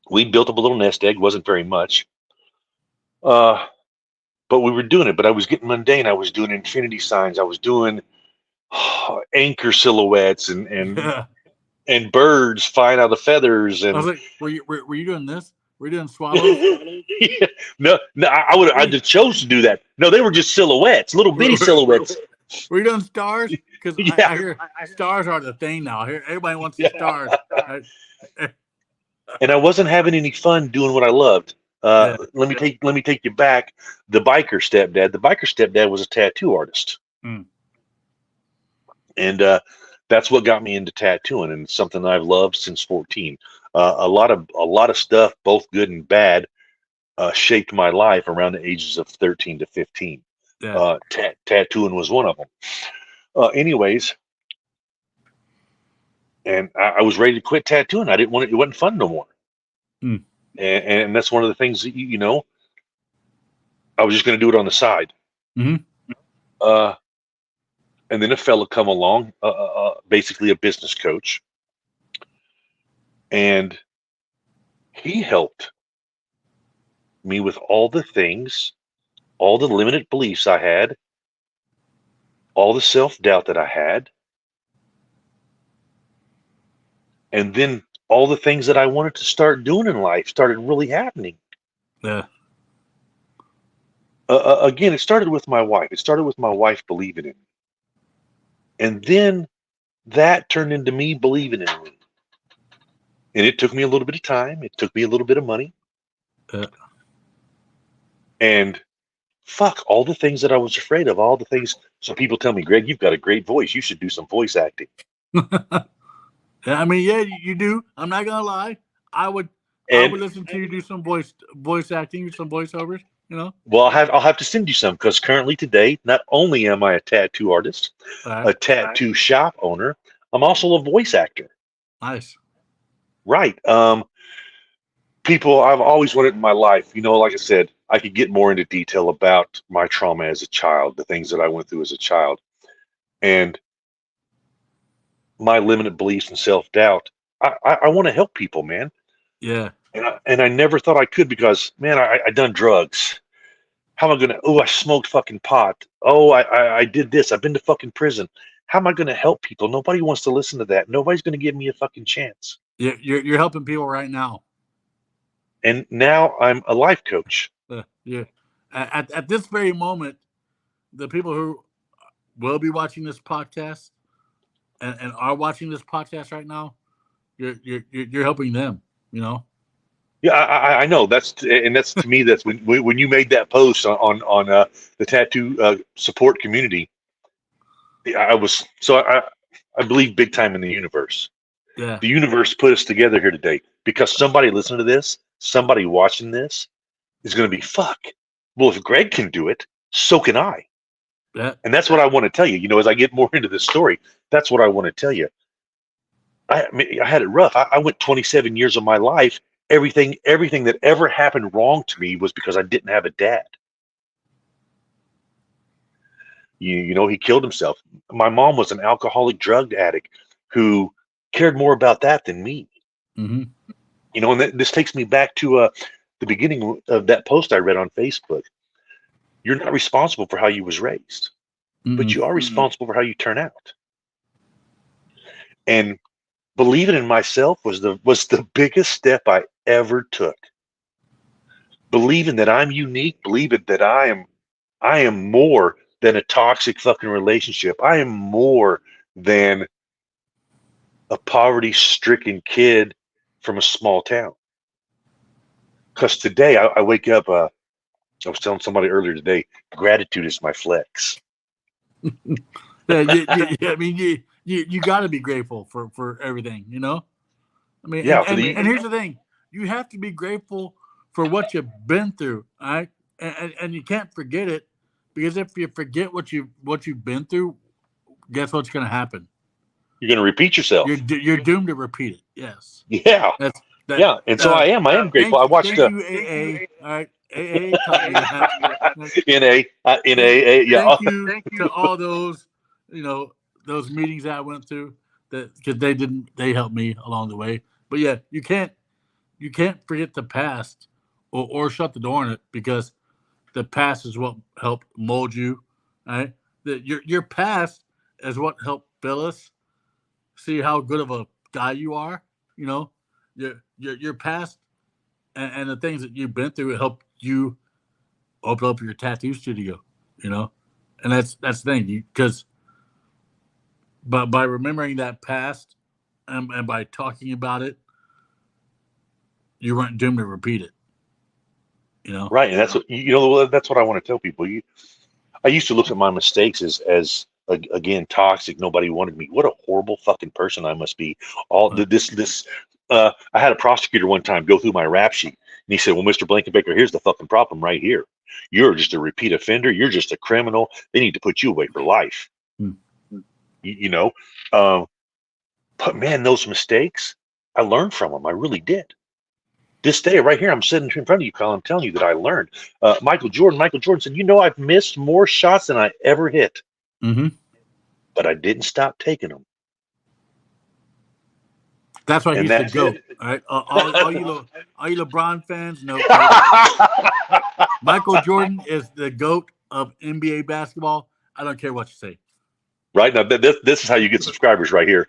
we built up a little nest egg. Wasn't very much, uh, but we were doing it. But I was getting mundane. I was doing infinity signs. I was doing anchor silhouettes yeah. and birds flying out of feathers I was and like, were you doing this? Were you doing swallows? yeah. No, I'd Were have chose to do that. No, they were just silhouettes, little bitty were, silhouettes. were you doing stars? Because Yeah, I hear stars are the thing now. I hear everybody wants the yeah. stars. I, And I wasn't having any fun doing what I loved. yeah. Let me take you back. The biker stepdad was a tattoo artist, Mm, and that's what got me into tattooing, and it's something that I've loved since 14. A lot of stuff, both good and bad, shaped my life around the ages of 13 to 15. yeah. Tattooing was one of them. Anyways, and I was ready to quit tattooing. I didn't want it. It wasn't fun no more. Mm, And that's one of the things that I was just going to do it on the side. hmm Uh, and then a fella come along, basically a business coach, and he helped me with all the things, all the limited beliefs I had, all the self doubt that I had, and then all the things that I wanted to start doing in life started really happening. Yeah. Again, it started with my wife. It started with my wife believing in me. And then that turned into me believing in me. And it took me a little bit of time. It took me a little bit of money. Yeah. And fuck, all the things that I was afraid of, all the things. So people tell me, Greg, you've got a great voice. You should do some voice acting. Yeah, I mean, yeah, you do. I'm not gonna lie. I would I And would listen to you do some voice acting, some voiceovers. You know. well, I'll have to send you some because currently today, not only am I a tattoo artist, All right. a tattoo shop owner, I'm also a voice actor. Nice. Right. people I've always wanted in my life. Like I said, I could get more into detail about my trauma as a child, the things that I went through as a child, and my limited beliefs and self-doubt. I want to help people, man. Yeah. And I never thought I could because, man, I done drugs. How am I gonna? Oh, I smoked fucking pot. Oh, I did this. I've been to fucking prison. How am I gonna help people? Nobody wants to listen to that. Nobody's gonna give me a fucking chance. You're helping people right now. And now I'm a life coach. Yeah. At this very moment, the people who will be watching this podcast and are watching this podcast right now, you're helping them. Yeah, I know that's to me that's when you made that post on the tattoo support community. I was so I believe big time in the universe. Yeah. The universe put us together here today because somebody listening to this, somebody watching this is going to be fuck. Well, if Greg can do it, so can I. Yeah. And that's what I want to tell you. As I get more into this story, that's what I want to tell you. I had it rough. I went 27 years of my life. Everything that ever happened wrong to me was because I didn't have a dad. He killed himself. My mom was an alcoholic drug addict who cared more about that than me. Mm-hmm. And this takes me back to the beginning of that post I read on Facebook. You're not responsible for how you was raised, but you are responsible for how you turn out. And believing in myself was the biggest step I ever took. Believing that I'm unique, believing that I am more than a toxic fucking relationship. I am more than a poverty-stricken kid from a small town. Because today I wake up, I was telling somebody earlier today, gratitude is my flex. Yeah, I mean, you got to be grateful for everything, I mean, Yeah, and here's the thing: you have to be grateful for what you've been through, all right? And you can't forget it, because if you forget what you've been through, guess what's going to happen? you're going to repeat yourself. You're doomed to repeat it. Yes. Yeah, That's that. yeah, and so I am grateful. I watched Thank you, AA. All right, AA taught me that. NA, yeah. Thank you to all those, those meetings that I went through, that because they helped me along the way. But yeah, you can't forget the past, or shut the door on it, because the past is what helped mold you. Right? Your past is what helped Phyllis see how good of a guy you are. Your past and the things that you've been through helped you open up your tattoo studio. And that's the thing, because by remembering that past, and by talking about it, you weren't doomed to repeat it. Right, and that's what that's what I want to tell people. I used to look at my mistakes as again toxic. Nobody wanted me. What a horrible fucking person I must be. All this. I had a prosecutor one time go through my rap sheet, and he said, "Well, Mr. Blankenbaker, here's the fucking problem right here. You're just a repeat offender. You're just a criminal. They need to put you away for life." Hmm. But man, those mistakes, I learned from them. I really did. This day right here, I'm sitting in front of you, Kyle. I'm telling you that I learned. Michael Jordan said, I've missed more shots than I ever hit, but I didn't stop taking them. That's why he's the GOAT. All right, all you LeBron fans, no. Michael Jordan is the GOAT of NBA basketball. I don't care what you say. Right now, this is how you get subscribers right here.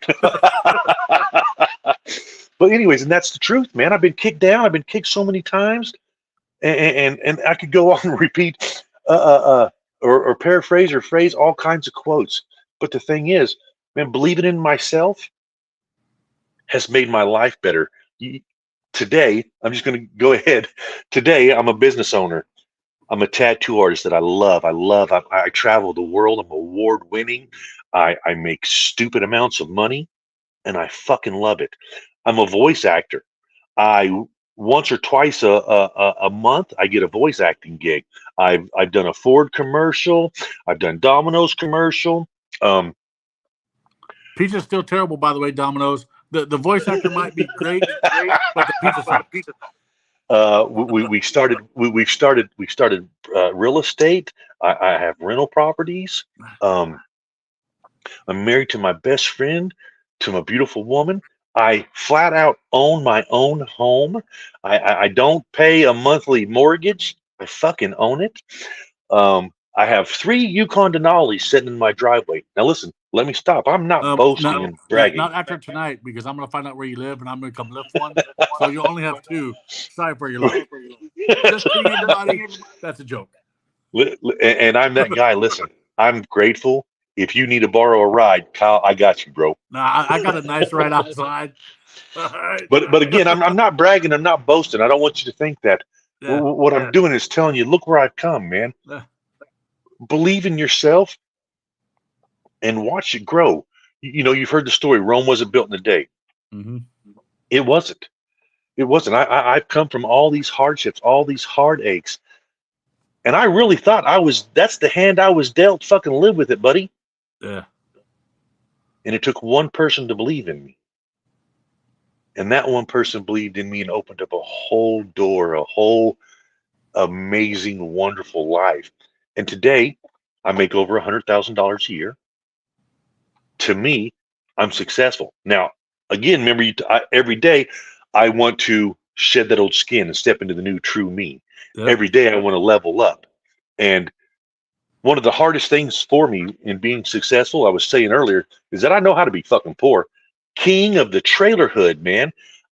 But anyways, and that's the truth, man. I've been kicked down. I've been kicked so many times, and I could go on and repeat, or paraphrase or phrase all kinds of quotes. But the thing is, man, believing in myself has made my life better. Today, I'm just going to go ahead. Today, I'm a business owner. I'm a tattoo artist that I love. I travel the world. I'm award winning. I make stupid amounts of money, and I fucking love it. I'm a voice actor. I once or twice a month I get a voice acting gig. I've done a Ford commercial. I've done Domino's commercial. Pizza's still terrible, by the way. Domino's. The voice actor might be great, but the pizza sucks. We started real estate. I have rental properties. Um, I'm married to my best friend, to my beautiful woman. I flat out own my own home. I don't pay a monthly mortgage. I fucking own it. I have 3 Yukon Denali's sitting in my driveway. Now listen, let me stop. I'm not boasting Not and bragging. not after tonight because I'm gonna find out where you live and I'm gonna come lift one. So you only have two. Sorry for your luck. Just kidding, everybody. That's a joke. And I'm that guy. Listen, I'm grateful. If you need to borrow a ride, Kyle, I got you, bro. Nah, I got a nice right outside. All right. But again, I'm not bragging. I'm not boasting. I don't want you to think that. Yeah. What I'm doing is telling you, look where I've come, man. Yeah. Believe in yourself and watch it grow. You've heard the story. Rome wasn't built in a day. Mm-hmm. It wasn't. It wasn't. I've come from all these hardships, all these heartaches, and I really thought I was. That's the hand I was dealt. Fucking live with it, buddy. Yeah. And it took one person to believe in me. And that one person believed in me and opened up a whole door, a whole amazing, wonderful life. And today, I make over $100,000 a year. To me, I'm successful. Now, again, remember, every day I want to shed that old skin and step into the new true me. Yep. Every day I want to level up. And one of the hardest things for me in being successful, I was saying earlier, is that I know how to be fucking poor. King of the trailer hood, man.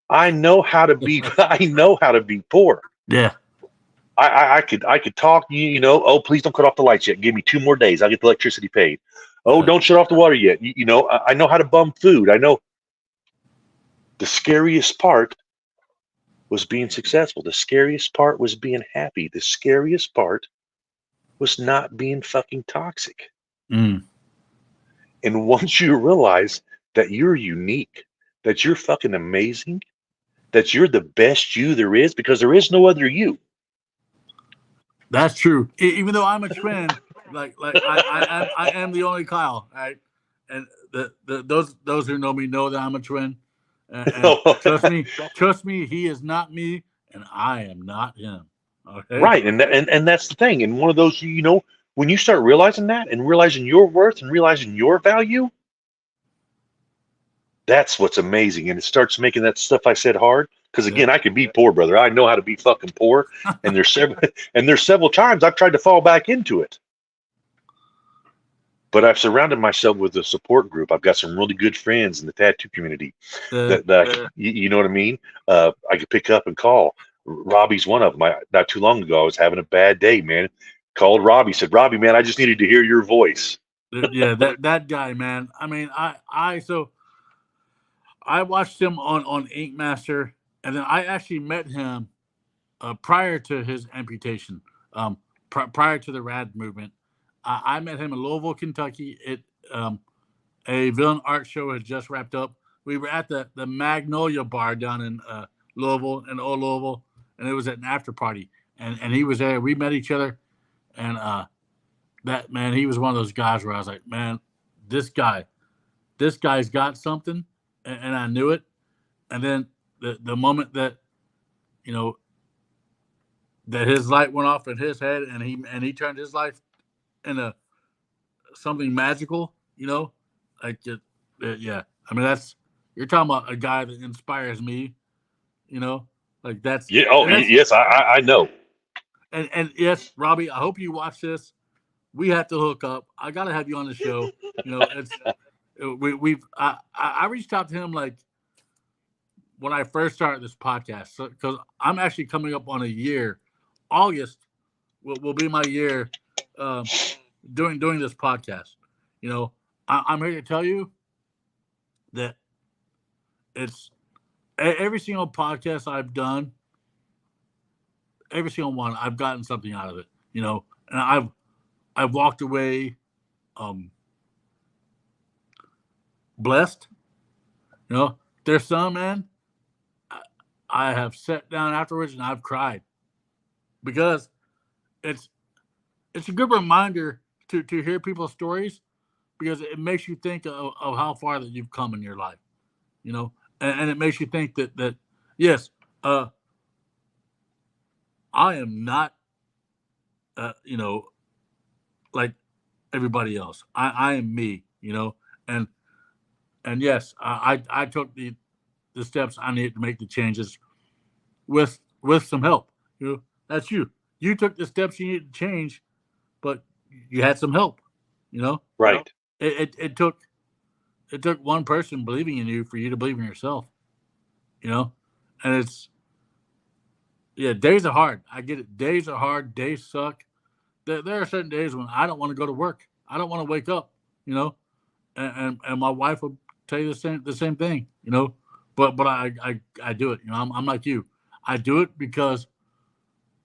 I know how to be. I know how to be poor. Yeah. I could talk. Oh, please don't cut off the lights yet. Give me 2 more days. I'll get the electricity paid. Oh, don't shut off the water yet. I know how to bum food. I know. The scariest part was being successful. The scariest part was being happy. The scariest part was not being fucking toxic. Mm. And once you realize that you're unique, that you're fucking amazing, that you're the best you there is, because there is no other you. That's true. Even though I'm a twin, like I am the only Kyle, right? And those who know me know that I'm a twin. And trust me, he is not me, and I am not him. Okay. Right, and that's the thing. And one of those, when you start realizing that and realizing your worth and realizing your value, that's what's amazing. And it starts making that stuff I said hard. Because again, I can be poor, brother. I know how to be fucking poor. And there's several times I've tried to fall back into it. But I've surrounded myself with a support group. I've got some really good friends in the tattoo community you know what I mean? I could pick up and call. Robbie's one of them. Not too long ago, I was having a bad day, man. Called Robbie, said, Robbie, man, I just needed to hear your voice. Yeah, that guy, man. I mean, I watched him on Ink Master, and then I actually met him prior to his amputation, prior to the Rad movement. I met him in Louisville, Kentucky. A villain art show had just wrapped up. We were at the Magnolia Bar down in Louisville, in old Louisville, and it was at an after party. And he was there. We met each other, and that man, he was one of those guys where I was like, man, this guy's got something, and I knew it. And then the moment that you know that his light went off in his head, and he turned his life into something magical, like yeah. I mean, that's you're talking about a guy that inspires me, like that's Yeah. Oh, and that's yes, I know. and yes, Robbie, I hope you watch this. We have to hook up. I gotta have you on the show. It's I reached out to him like when I first started this podcast, because I'm actually coming up on a year. August will be my year um, doing this podcast. I'm here to tell you that it's every single podcast I've done, every single one, I've gotten something out of it. And I've walked away blessed. There's some, man, I have sat down afterwards and I've cried because it's it's a good reminder to hear people's stories, because it makes you think of how far that you've come in your life, and it makes you think that yes, uh, I am not, you know, like everybody else. I am me, you know, and and yes, I took the steps I needed to make the changes with some help. You know, that's you. You took the steps you needed to change, but you had some help. You know, Right. it took one person believing in you for you to believe in yourself. You know, and it's yeah, days are hard. I get it. Days are hard. Days suck. There are certain days when I don't want to go to work. I don't want to wake up. You know, and my wife will tell you the same thing. You know, but I do it. You know, I'm like you. I do it because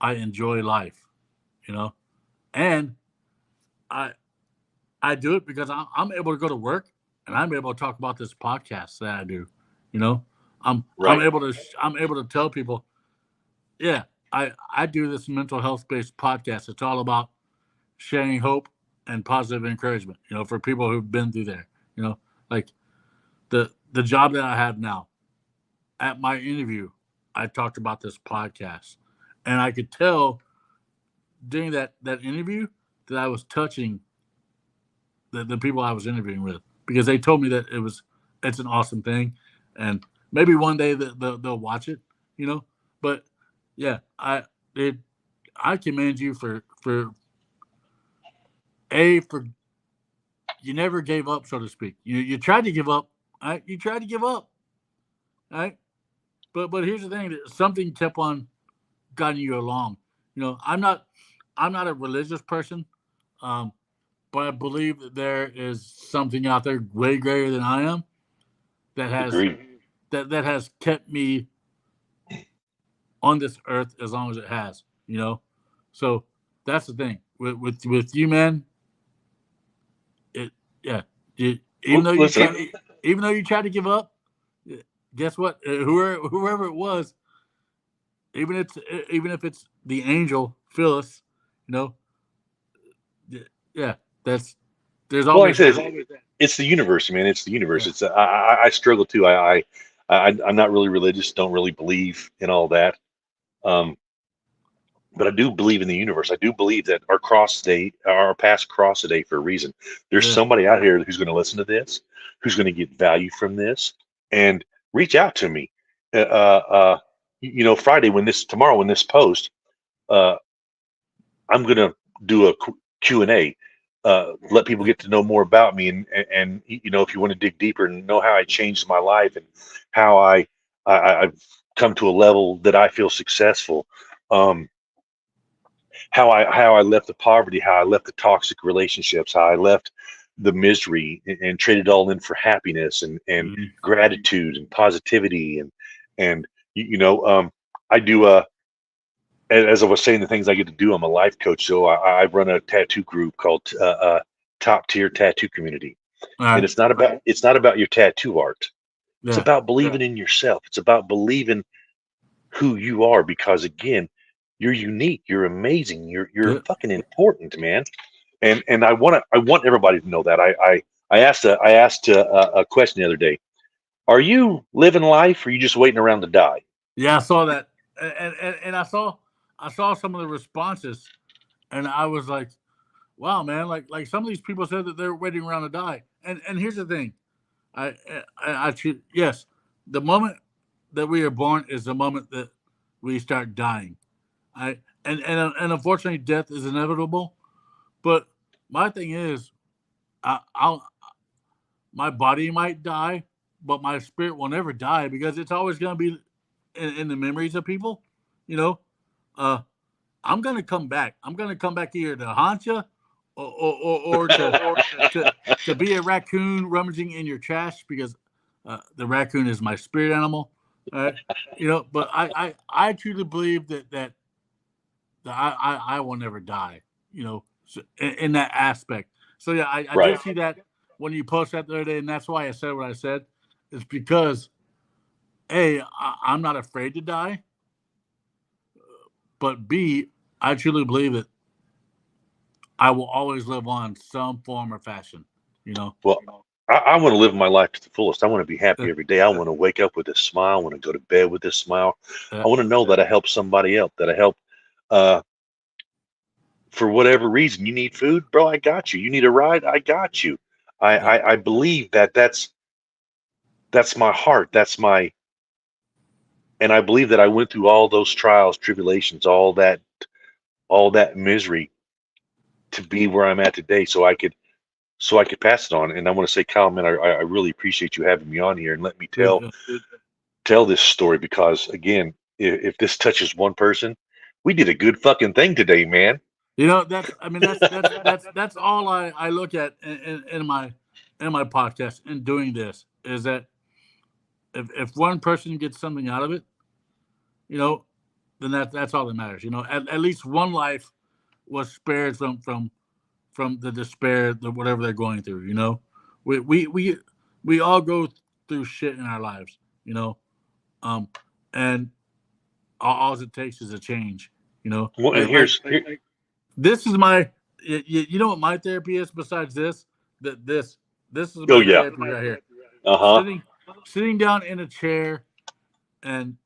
I enjoy life. You know, and I I do it because I'm able to go to work and I'm able to talk about this podcast that I do. You know, I'm Right. able to tell people, yeah, I do this mental health based podcast. It's all about sharing hope and positive encouragement. You know, for people who've been through there. You know, like the job that I have now. At my interview, I talked about this podcast, and I could tell during that interview that I was touching the people I was interviewing with because they told me that it's an awesome thing, and maybe one day they'll watch it, you know. But yeah, it, I commend you for you never gave up, so to speak. You tried to give up, right? You tried to give up, right? But here's the thing: that something kept on guiding you along. You know, I'm not a religious person, um, but I believe that there is something out there way greater than I am that has Agreed. that has kept me on this earth as long as it has. You know, so that's the thing with you, man. It yeah, even Well, though you listen, try even though you try to give up, guess what? Whoever it was, even if it's the angel Phyllis, you know, yeah, that's there's well, like I always said, that. it's the universe, man. It's the universe. Yeah, It's I struggle too. I'm not really religious. Don't really believe in all that. Um, but I do believe in the universe. I do believe that our paths cross today for a reason. There's yeah, somebody out here who's going to listen to this, who's going to get value from this, and reach out to me. Friday tomorrow when this post, uh, I'm going to do a Q&A. Let people get to know more about me, and if you want to dig deeper and know how I changed my life and how I've come to a level that I feel successful. Um, how I left the poverty, how I left the toxic relationships, how I left the misery and traded all in for happiness and mhm, gratitude and positivity and I do as I was saying the things I get to do. I'm a life coach, so I run a tattoo group called Top Tier Tattoo Community, all and right, it's not about your tattoo art. It's yeah, about believing in yourself. It's about believing who you are because again, you're unique, you're amazing, you're yeah, fucking important, man. And I want everybody to know that. I asked a question the other day. Are you living life or are you just waiting around to die? yeah. I saw that, and I saw some of the responses, and I was like, wow, man, like some of these people said that they're waiting around to die, and here's the thing, yes, the moment that we are born is the moment that we start dying. And unfortunately, death is inevitable. But my thing is, I'll my body might die, but my spirit will never die because it's always going to be in the memories of people. You know, uh, I'm going to come back. I'm going to come back here to haunt you, or to to be a raccoon rummaging in your trash because the raccoon is my spirit animal. Uh, but I truly believe that I will never die. So in that aspect. So yeah, I Right. did see that when you posted that the other day, and that's why I said what I said. It's because I'm not afraid to die, but B, I truly believe that I will always live on some form or fashion. You know, Well, I want to live my life to the fullest. I want to be uh, happy every day. I want to wake up with a smile. I want to go to bed with a smile. uh, I want to know that I help somebody else, that I help uh, for whatever reason, you need food, bro, I got you. You need a ride, I got you. Yeah. I believe that's my heart. And I believe that I went through all those trials, tribulations, all that misery to be where I'm at today, so I could pass it on. And I want to say, Kyle, man, I really appreciate you having me on here and let me Dude, tell this story because again, if this touches one person, we did a good fucking thing today, man. that's I mean that's all I look at in my podcast and doing this is that if one person gets something out of it, you know, then that's all that matters. At least one life was spared from the despair, the whatever they're going through. We we we we all go through shit in our lives. You know, um, and all it takes is a change. Well, and here, This is my. You know what my therapy is besides this? That this is oh my yeah, therapy right here. uh-huh. Sitting down in a chair and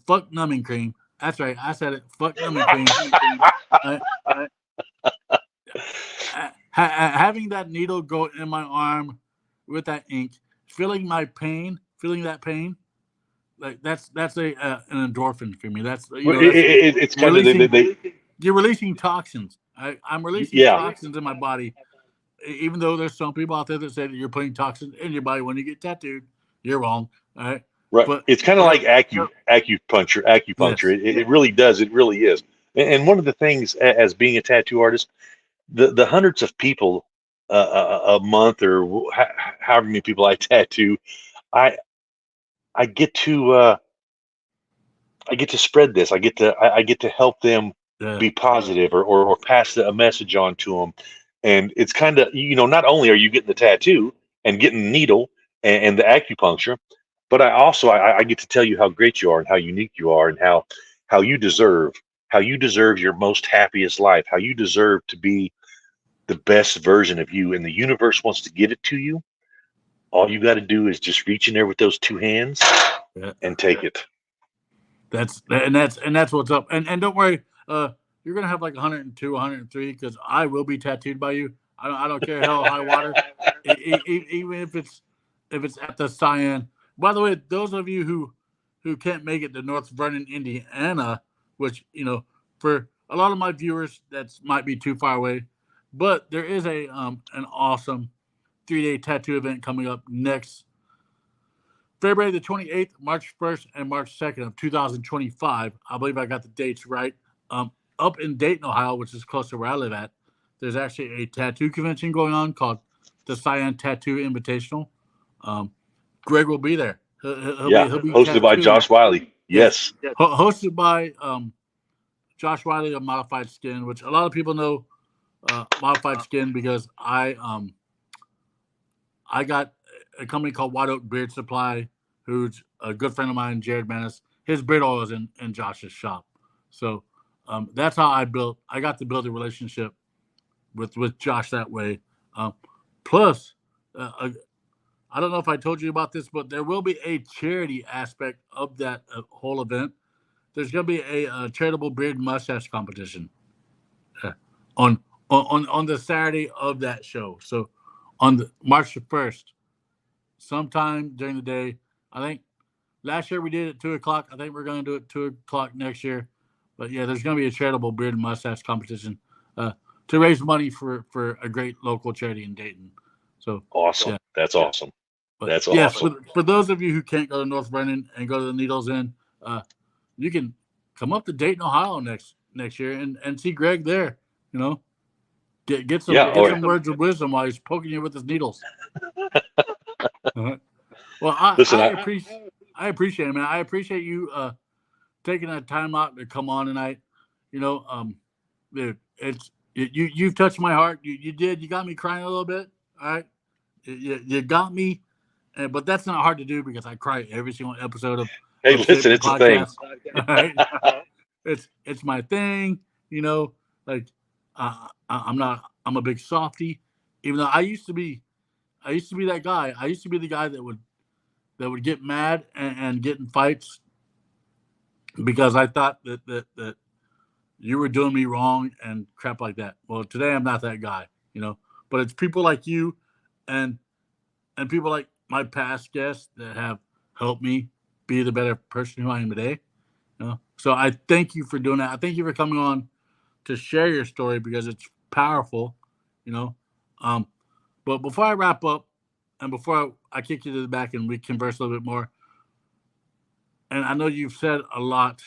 fuck numbing cream. That's right, I said it. Fuck numbing cream. I, having that needle go in my arm with that ink, feeling that pain, like that's an endorphin for me. That's Well, that's it's kind of releasing. they You're releasing toxins. I'm releasing yeah, toxins in my body. Even though there's some people out there that say that you're putting toxins in your body when you get tattooed, you're wrong. All right, right. but It's kind of like acupuncture. yes, It really does. It really is. And one of the things, as being a tattoo artist, the hundreds of people a month or however many people I tattoo, I I get to uh, I get to spread this. I get to help them yeah, be positive or pass a message on to them. And it's kind of, not only are you getting the tattoo and getting the needle and the acupuncture, but I get to tell you how great you are and how unique you are and how you deserve your most happiest life, how you deserve to be the best version of you, and the universe wants to give it to you. All you got to do is just reach in there with those two hands yeah. and take it. That's what's up. And don't worry, you're gonna have like 102, 103 because I will be tattooed by you. I don't care hell or high water, even if it's at the Cyan. By the way, those of you who can't make it to North Vernon, Indiana, which for a lot of my viewers that's might be too far away, but there is a an awesome 3-day tattoo event coming up next February the 28th, March 1st, and March 2nd of 2025. I believe I got the dates right. Up in Dayton, Ohio, which is close to where I live at, there's actually a tattoo convention going on called the Cyan Tattoo Invitational. Um, Greg will be there. Yeah, He'll be hosted by tattooing. Josh Wiley. Yes, Yes. hosted by Josh Wiley of Modified Skin, which a lot of people know Modified Skin because I got a company called White Oak Beard Supply, who's a good friend of mine, Jared Manis. His beard oil is in Josh's shop. So that's how I got to build a relationship with Josh that way. Plus, uh, I don't know if I told you about this, but there will be a charity aspect of that whole event. There's going to be a charitable beard mustache competition uh, on on the Saturday of that show. So on the March the 1st, sometime during the day. I think last year we did it at 2 o'clock. I think we're going to do it 2 o'clock next year. But yeah, there's going to be a charitable beard and mustache competition uh, to raise money for a great local charity in Dayton. So Awesome. yeah, That's awesome. but That's yes, awesome. for those of you who can't go to North Brennan and go to the Needles Inn, you can come up to Dayton, Ohio next year and see Greg there. You know, get Yeah. some words of wisdom while he's poking you with his needles. Uh-huh. Well, Listen, I appreciate it, man. I appreciate you taking that time out to come on tonight. Dude, you've touched my heart. You did. You got me crying a little bit. All right, you got me, but that's not hard to do because I cry every single episode hey, of Shape listen, the it's a thing. Podcast. All right, it's my thing. Like I'm a big softy, even though I used to be that guy. I used to be the guy that would get mad and get in fights because I thought that you were doing me wrong and crap like that. Well, today I'm not that guy, but it's people like you and people like my past guests that have helped me be the better person who I am today. So I thank you for doing that. I thank you for coming on to share your story because it's powerful, you know. Um, but before I wrap up and before I kick you to the back and we converse a little bit more, and I know you've said a lot,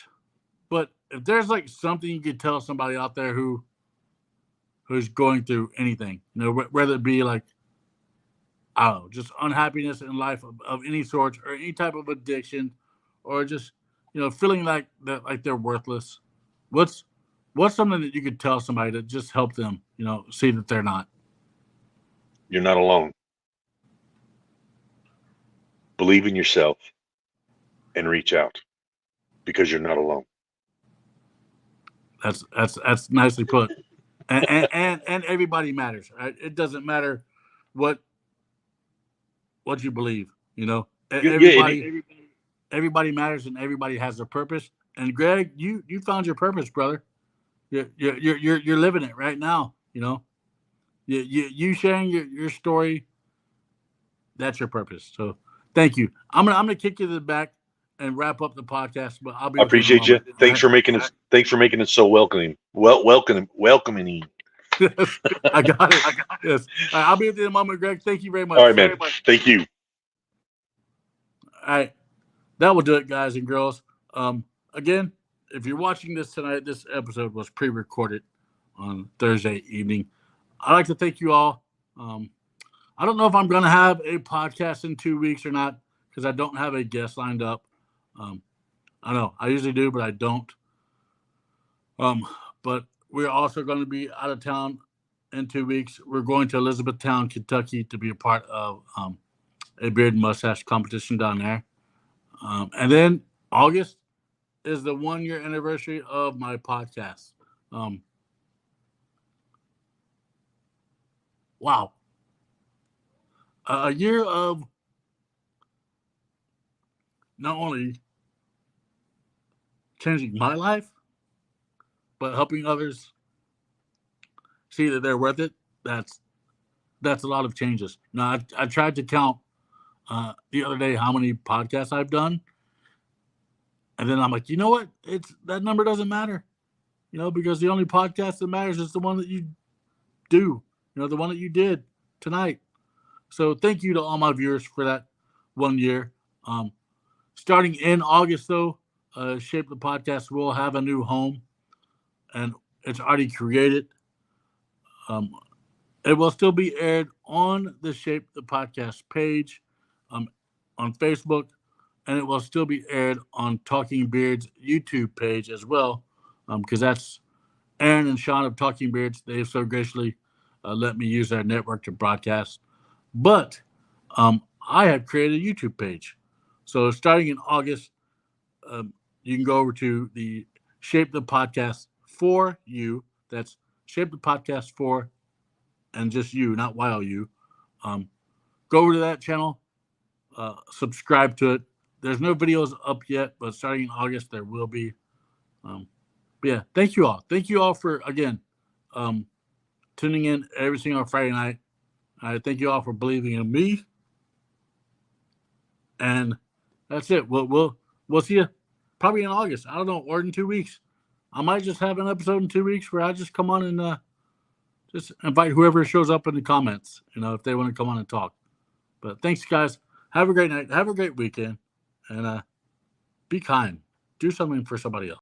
but if there's like something you could tell somebody out there who's going through anything, whether it be like, I don't know, just unhappiness in life of any sort or any type of addiction, or just feeling like that, like they're worthless. What's what's something that you could tell somebody to just help them, see that they're not. You're not alone. Believe in yourself and reach out because you're not alone. That's nicely put. And everybody matters. Right? It doesn't matter what you believe. Yeah, Everybody matters, and everybody has a purpose. And Greg, you found your purpose, brother. You're living it right now. You sharing your story. That's your purpose. So thank you. I'm gonna kick you to the back and wrap up the podcast. But I'll be I with you in a appreciate you. moment. All Thanks right. for making it. Thanks for making it so welcoming. Welcoming. Yes, I got it. Yes. All right, I'll be with you in a moment, Greg. Thank you very All right, much. man. Thank you. All right. That will do it, guys and girls. Again, if you're watching this tonight, this episode was pre-recorded on Thursday evening. I'd like to thank you all. I don't know if I'm going to have a podcast in 2 weeks or not because I don't have a guest lined up. I know I usually do, but I don't. But we're also going to be out of town in 2 weeks. We're going to Elizabethtown, Kentucky, to be a part of a beard and mustache competition down there. And then August is the 1 year anniversary of my podcast. Wow. A year of not only changing my life, but helping others see that they're worth it. That's a lot of changes. Now, I tried to count the other day how many podcasts I've done. And then I'm like, you know what? That number doesn't matter, because the only podcast that matters is the one that you do, the one that you did tonight. So thank you to all my viewers for that 1 year. Starting in August, though, Shape the Podcast will have a new home, and it's already created. It will still be aired on the Shape the Podcast page on Facebook, and it will still be aired on Talking Beards YouTube page as well, because that's Aaron and Sean of Talking Beards. They've so graciously let me use their network to broadcast. But I have created a YouTube page. So starting in August, you can go over to the Shape the Podcast for you. That's Shape the Podcast for, and just you, not YOU. Go over to that channel, subscribe to it. There's no videos up yet, but starting in August, there will be. But yeah, thank you all. Thank you all for, again, tuning in every single Friday night. I thank you all for believing in me. And that's it. We'll see you probably in August. I don't know, or in 2 weeks. I might just have an episode in 2 weeks where I just come on and just invite whoever shows up in the comments, if they want to come on and talk. But thanks, guys. Have a great night. Have a great weekend. And be kind. Do something for somebody else.